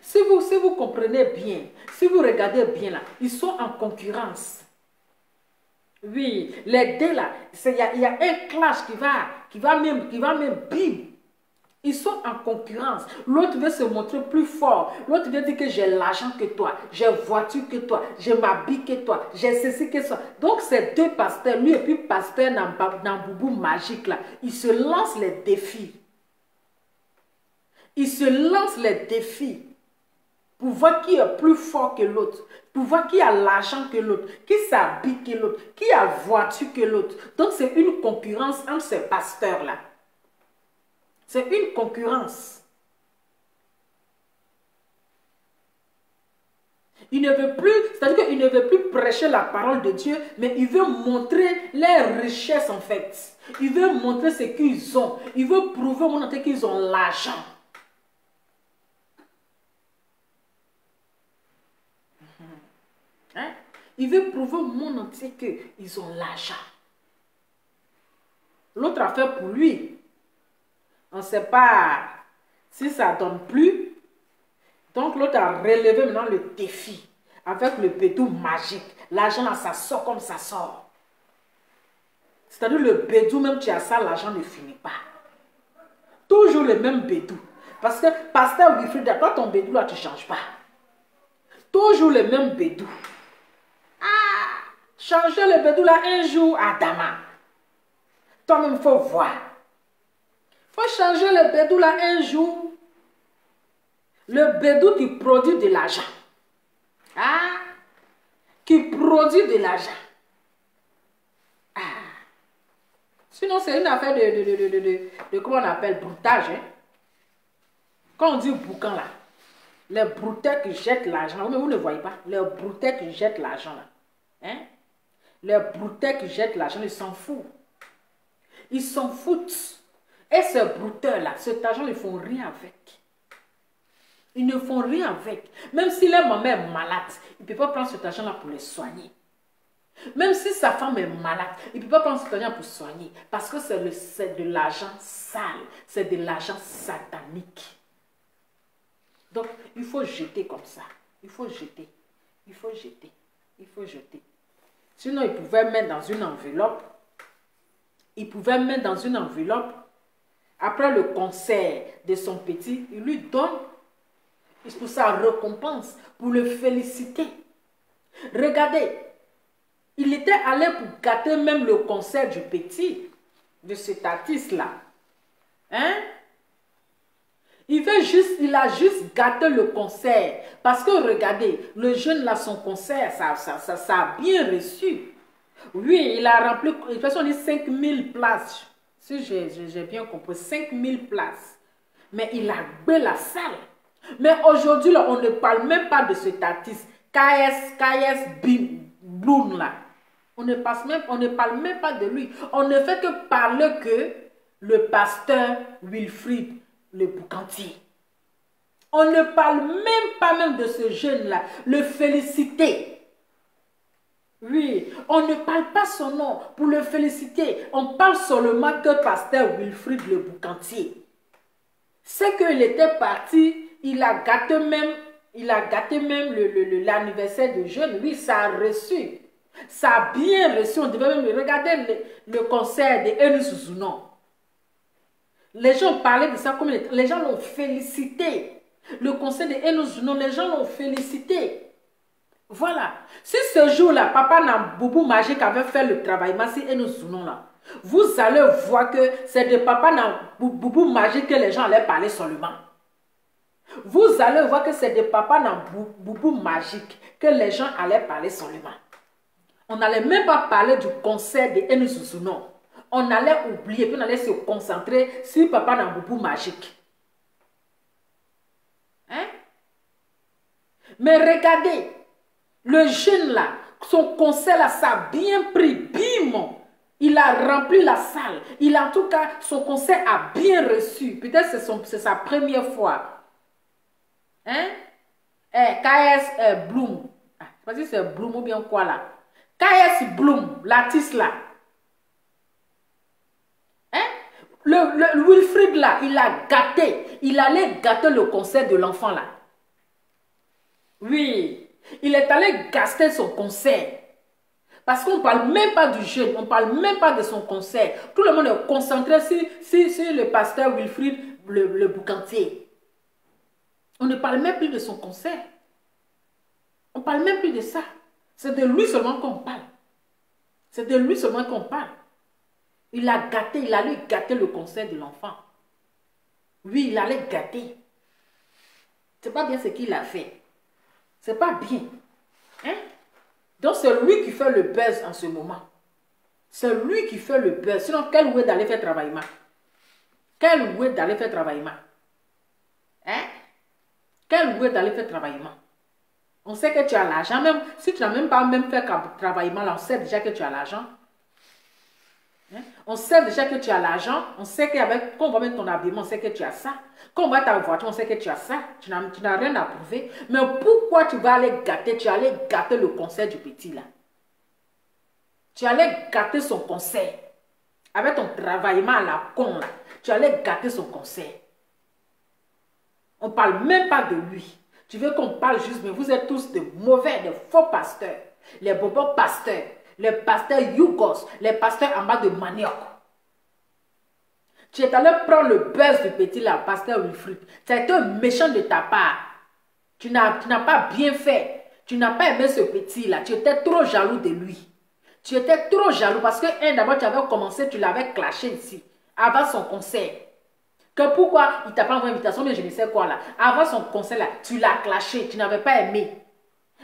Speaker 1: si vous comprenez bien, si vous regardez bien là, ils sont en concurrence. Oui, les deux là, il y a un clash qui va même bim. Ils sont en concurrence. L'autre veut se montrer plus fort. L'autre veut dire que j'ai l'argent que toi, j'ai voiture que toi, j'ai m'habille que toi, j'ai ceci que ça. Donc ces deux pasteurs, lui et puis pasteur Namboubou magique là, ils se lancent les défis. Ils se lancent les défis pour voir qui est plus fort que l'autre, pour voir qui a l'argent que l'autre, qui s'habille que l'autre, qui a voiture que l'autre. Donc c'est une concurrence entre ces pasteurs-là. C'est une concurrence. Il ne veut plus, c'est-à-dire qu'il ne veut plus prêcher la parole de Dieu, mais il veut montrer leurs richesses en fait. Il veut montrer ce qu'ils ont. Il veut prouver au monde entier qu'ils ont l'argent. Hein? Il veut prouver au monde entier qu'ils ont l'argent. L'autre affaire pour lui, on ne sait pas si ça ne donne plus. Donc l'autre a relevé maintenant le défi avec le bédou magique. L'argent là, ça sort comme ça sort. C'est-à-dire le bédou, même tu as ça, l'argent ne finit pas. Toujours le même bédou. Parce que pasteur Wilfrid, toi ton bédou là, tu ne changes pas. Toujours le même bédou. Ah, changer le bédou là un jour à Dama. Toi-même, il faut voir. Il faut changer le bédou là un jour. Le bédou qui produit de l'argent. Ah, qui produit de l'argent. Ah. Sinon, c'est une affaire de comment on appelle, broutage. Hein? Quand on dit boucan là, les brouteurs qui jettent l'argent, vous ne voyez pas, les brouteurs qui jettent l'argent là. Hein? Les brouteurs qui jettent l'argent, ils s'en foutent. Ils s'en foutent. Et ces brouteurs là, cet argent, ils ne font rien avec. Ils ne font rien avec. Même si leur maman est malade, il ne peut pas prendre cet argent-là pour les soigner. Même si sa femme est malade, il ne peut pas prendre cet argent pour soigner. Parce que c'est de l'argent sale. C'est de l'argent satanique. Donc, il faut jeter comme ça. Il faut jeter. Il faut jeter. Il faut jeter. Sinon, il pouvait mettre dans une enveloppe. Il pouvait mettre dans une enveloppe. Après le concert de son petit, il lui donne pour sa récompense, pour le féliciter. Regardez, il était allé pour gâter même le concert du petit, de cet artiste-là. Hein? Il a juste gâté le concert. Parce que regardez, le jeune là, son concert, ça a bien reçu. Oui, il a rempli, de toute façon, on dit 5000 places. Si j'ai bien compris, 5000 places. Mais il a bé la salle. Mais aujourd'hui, on ne parle même pas de cet artiste. KS Bloom là. On ne parle même pas de lui. On ne fait que parler que le pasteur Wilfrid le Boucantier. On ne parle même pas même de ce jeune-là. Le féliciter. Oui, on ne parle pas son nom pour le féliciter. On parle seulement que pasteur Wilfrid le Boucantier. C'est qu'il était parti. Il a gâté même l'anniversaire de jeune. Oui, ça a reçu. Ça a bien reçu. On devait même regarder le concert de Enu Suzunon. Les gens parlaient de ça comme les gens l'ont félicité. Le concert de Enu Suzunon, les gens l'ont félicité. Voilà. Si ce jour-là, Papa Namboubou Magique avait fait le travail, si Enu Suzunon là, vous allez voir que c'est de Papa Namboubou Magique que les gens allaient parler seulement. Vous allez voir que c'est de Papa Namboubou Magique que les gens allaient parler seulement. On n'allait même pas parler du concert de Enu Suzunon. On allait oublier, puis on allait se concentrer sur Papa Namboubou Magique. Hein? Mais regardez, le jeune là, son concert là, ça a bien pris, bim! Il a rempli la salle. En tout cas, son concert a bien reçu. Peut-être c'est sa première fois. Hein? KS Bloom. Je ne sais pas si c'est Bloom ou bien quoi là. KS Bloom, l'artiste là. Hein? Le Wilfrid là, il a gâté. Il allait gâter le concert de l'enfant là. Oui. Il est allé gâter son concert. Parce qu'on ne parle même pas du jeune. On ne parle même pas de son concert. Tout le monde est concentré sur le pasteur Wilfrid le Boucantier. On ne parle même plus de son concert. On ne parle même plus de ça. C'est de lui seulement qu'on parle. C'est de lui seulement qu'on parle. Il a gâté, il allait gâter le concert de l'enfant. Oui, il allait gâter. C'est pas bien ce qu'il a fait. C'est pas bien. Hein? Donc, c'est lui qui fait le buzz en ce moment. C'est lui qui fait le buzz. Sinon, quel oué d'aller faire travaillement? Quel oué d'aller faire travaillement? Hein? Quel oué d'aller faire travaillement? On sait que tu as l'argent. Même si tu n'as même pas même fait travaillement, là, on sait déjà que tu as l'argent. Hein? On sait déjà que tu as l'argent. On sait qu'avec, quand on va mettre ton habillement, on sait que tu as ça. Quand on va ta voiture, on sait que tu as ça. Tu n'as rien à prouver. Mais pourquoi tu vas aller gâter? Tu allais gâter le conseil du petit là. Tu allais gâter son conseil. Avec ton travaillement à la con là. Tu allais gâter son conseil. On ne parle même pas de lui. Tu veux qu'on parle juste, mais vous êtes tous de mauvais, de faux pasteurs. Les bobos pasteurs, les pasteurs yougos, les pasteurs en bas de manioc. Tu es allé prendre le buzz du petit là, pasteur Wilfrid. Ça a été méchant de ta part. Tu n'as pas bien fait. Tu n'as pas aimé ce petit là. Tu étais trop jaloux de lui. Tu étais trop jaloux parce que d'abord tu avais commencé, tu l'avais clashé ici, avant son conseil. Que pourquoi il t'a pas envoyé invitation, mais je ne sais quoi là. Avant son conseil là, tu l'as clashé, tu n'avais pas aimé.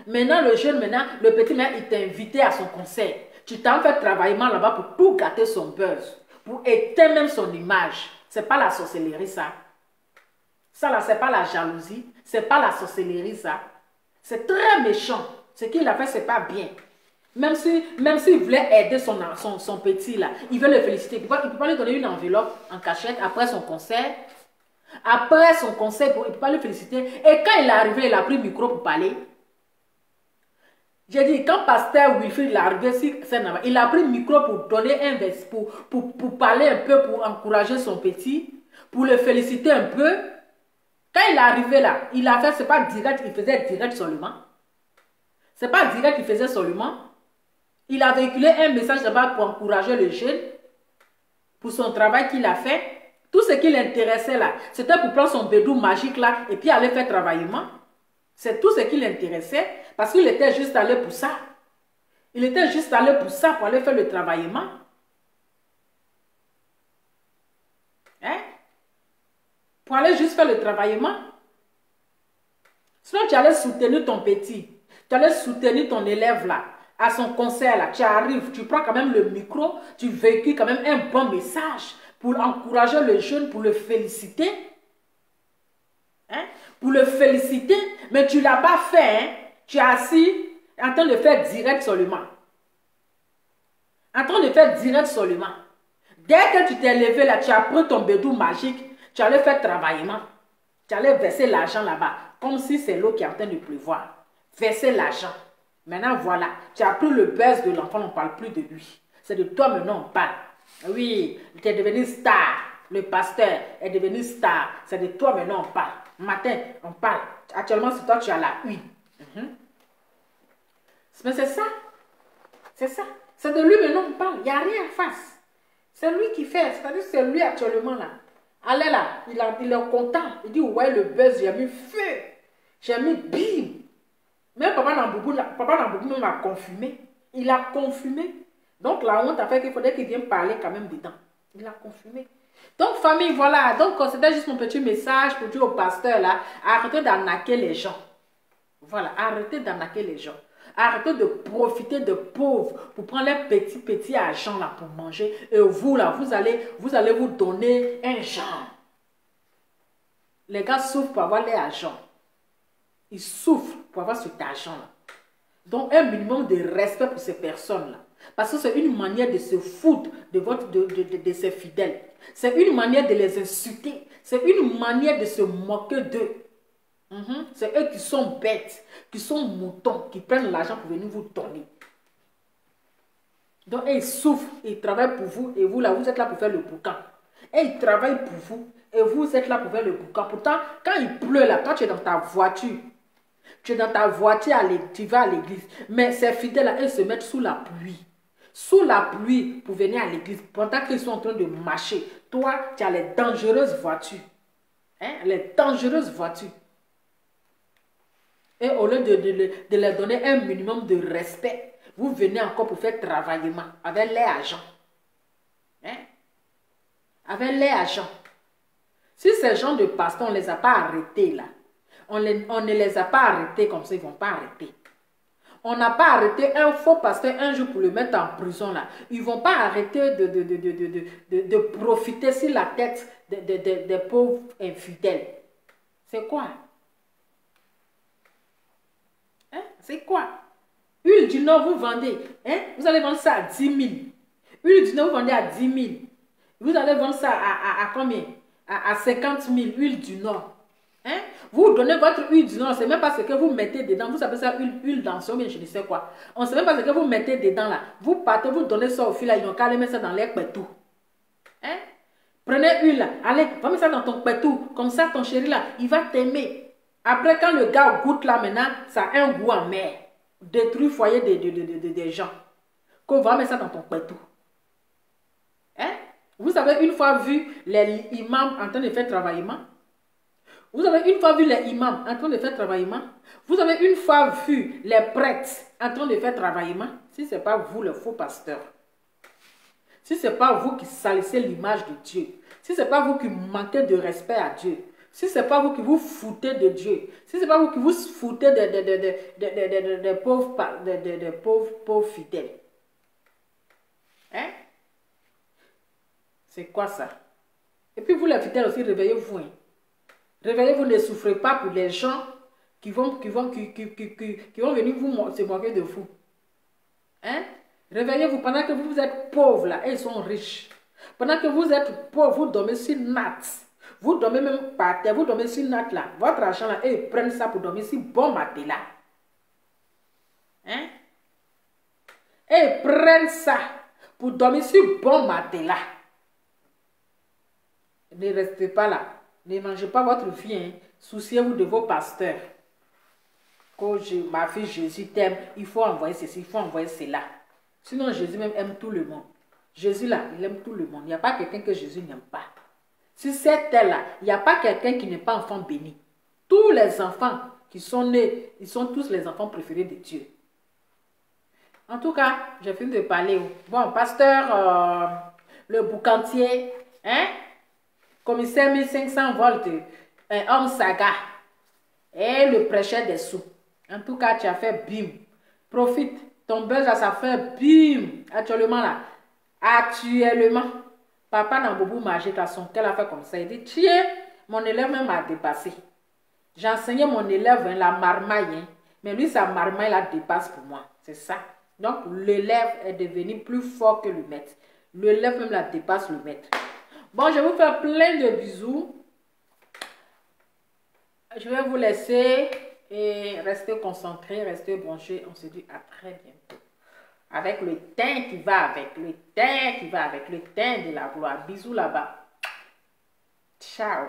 Speaker 1: Maintenant le jeune, le petit il t'a invité à son conseil. Tu t'as fait travaillement là-bas pour tout gâter son buzz, pour éteindre même son image. C'est pas la sorcellerie ça. Ça là, c'est pas la jalousie, c'est pas la sorcellerie ça. C'est très méchant. Ce qu'il a fait, c'est pas bien. Même s'il voulait aider son petit là, il veut le féliciter. Il ne peut pas lui donner une enveloppe en cachette après son concert. Après son concert, il ne peut pas le féliciter. Et quand il est arrivé, il a pris le micro pour parler. J'ai dit, quand pasteur Wilfrid est arrivé, il a pris le micro pour donner un verset, pour parler un peu, pour encourager son petit, pour le féliciter un peu. Quand il est arrivé là, il a fait, c'est pas direct, il faisait direct seulement. C'est pas direct, il faisait seulement. Il a véhiculé un message là-bas pour encourager le jeune, pour son travail qu'il a fait. Tout ce qui l'intéressait là, c'était pour prendre son bédou magique là et puis aller faire travaillement. C'est tout ce qui l'intéressait parce qu'il était juste allé pour ça. Il était juste allé pour ça, pour aller faire le travaillement. Hein? Pour aller juste faire le travaillement. Sinon, tu allais soutenir ton petit. Tu allais soutenir ton élève là. À son concert là, tu arrives, tu prends quand même le micro, tu véhicules quand même un bon message pour encourager le jeune, pour le féliciter. Hein? Pour le féliciter, mais tu ne l'as pas fait. Hein? Tu es assis en train de faire direct seulement. En train de faire direct seulement. Dès que tu t'es levé là, tu as pris ton bédou magique, tu allais faire travaillement. Tu allais verser l'argent là-bas, comme si c'est l'eau qui est en train de pleuvoir. Verser l'argent. Maintenant, voilà, tu as pris le buzz de l'enfant, on ne parle plus de lui. C'est de toi maintenant, on parle. Oui, tu es devenu star. Le pasteur est devenu star. C'est de toi maintenant, on parle. Matin, on parle. Actuellement, c'est toi, tu as la une. Mais c'est ça. C'est ça. C'est de lui maintenant, on parle. Il n'y a rien en face. C'est lui qui fait. C'est-à-dire que c'est lui actuellement là. Allez là, il est content. Il dit, ouais, le buzz, j'ai mis feu. J'ai mis bim. Même Papa Namboubou même a confirmé. Il a confirmé. Donc la honte a fait qu'il faudrait qu'il vienne parler quand même dedans. Il a confirmé. Donc famille, voilà. Donc c'était juste mon petit message pour dire au pasteur là, arrêtez d'arnaquer les gens. Voilà, arrêtez d'arnaquer les gens. Arrêtez de profiter de pauvres pour prendre les petits argent là pour manger. Et vous là, vous allez vous donner un genre. Les gars souffrent pour avoir leur argent. Ils souffrent pour avoir cet argent-là. Donc, un minimum de respect pour ces personnes-là. Parce que c'est une manière de se foutre de ces fidèles. C'est une manière de les insulter. C'est une manière de se moquer d'eux. C'est eux qui sont bêtes, qui sont moutons, qui prennent l'argent pour venir vous donner. Donc, ils souffrent, ils travaillent pour vous, et vous, là, vous êtes là pour faire le boucan. Et ils travaillent pour vous, et vous êtes là pour faire le boucan. Pourtant, quand il pleut, là, quand tu es dans ta voiture, tu es dans ta voiture, tu vas à l'église. Mais ces fidèles-là, ils se mettent sous la pluie. Sous la pluie pour venir à l'église. Pendant qu'ils sont en train de marcher. Toi, tu as les dangereuses voitures. Hein? Les dangereuses voitures. Et au lieu de leur donner un minimum de respect, vous venez encore pour faire travaillement avec les agents. Hein? Avec les agents. Si ces gens de pasteurs, on ne les a pas arrêtés là. On ne les a pas arrêtés comme ça, ils ne vont pas arrêter. On n'a pas arrêté un faux pasteur un jour pour le mettre en prison là. Ils ne vont pas arrêter de profiter sur la tête des pauvres infidèles. C'est quoi? Hein? C'est quoi? Huile du Nord, vous vendez. Hein? Vous allez vendre ça à 10 000. Huile du Nord, vous vendez à 10 000. Vous allez vendre ça à combien? À 50 000, huile du Nord. Hein? Vous donnez votre huile du Nord, on ne sait même pas ce que vous mettez dedans. Vous savez ça, huile d'encens, mais je ne sais quoi. On ne sait même pas ce que vous mettez dedans là. Vous partez, vous donnez ça au fil là, ils n'ont qu'à aller mettre ça dans l'air pétou. Hein? Prenez huile là, allez, va mettre ça dans ton pétou. Comme ça, ton chéri là, il va t'aimer. Après, quand le gars goûte là maintenant, ça a un goût amer. Détruit le foyer des gens. Qu'on va mettre ça dans ton pétou. Hein? Vous avez une fois vu les imams en train de faire travaillement? Vous avez une fois vu les imams en train de faire travaillement? Vous avez une fois vu les prêtres en train de faire travaillement? Si ce n'est pas vous le faux pasteur, si ce n'est pas vous qui salissez l'image de Dieu, si ce n'est pas vous qui manquez de respect à Dieu, si ce n'est pas vous qui vous foutez de Dieu, si ce n'est pas vous qui vous foutez des pauvres fidèles. Hein? C'est quoi ça? Et puis vous les fidèles aussi, réveillez-vous. Hein? Réveillez-vous, ne souffrez pas pour les gens qui vont venir se moquer de vous. Hein? Réveillez-vous pendant que vous êtes pauvres là, et ils sont riches. Pendant que vous êtes pauvres, vous dormez sur natte. Vous dormez même par terre, vous dormez sur natte là. Votre argent là, et ils prennent ça pour dormir sur bon matelas. Hein? Et ils prennent ça pour dormir sur bon matelas. Ne restez pas là. Ne mangez pas votre vie. Hein. Souciez-vous de vos pasteurs. Quand ma fille Jésus t'aime, il faut envoyer ceci, il faut envoyer cela. Sinon, Jésus même aime tout le monde. Jésus là, il aime tout le monde. Il n'y a pas quelqu'un que Jésus n'aime pas. Si c'est elle là, il n'y a pas quelqu'un qui n'est pas enfant béni. Tous les enfants qui sont nés, ils sont tous les enfants préférés de Dieu. En tout cas, j'ai fini de parler. Bon, pasteur, le boucantier, hein? Commissaire 1500 volts, un homme saga, et le prêcheur des sous. En tout cas, tu as fait bim. Profite. Ton buzz, ça fait bim. Actuellement, là. Actuellement. Papa n'a beaucoup marché de son qu'elle a fait comme ça. Il dit, tiens, mon élève même a dépassé. J'ai enseigné mon élève la marmaille. Mais lui, sa marmaille la dépasse pour moi. C'est ça. Donc, l'élève est devenu plus fort que le maître. L'élève même la dépasse le maître. Bon, je vais vous faire plein de bisous. Je vais vous laisser et rester concentré, rester branché. On se dit à très bientôt. Avec le teint qui va avec, le teint qui va avec, le teint de la gloire. Bisous là-bas. Ciao.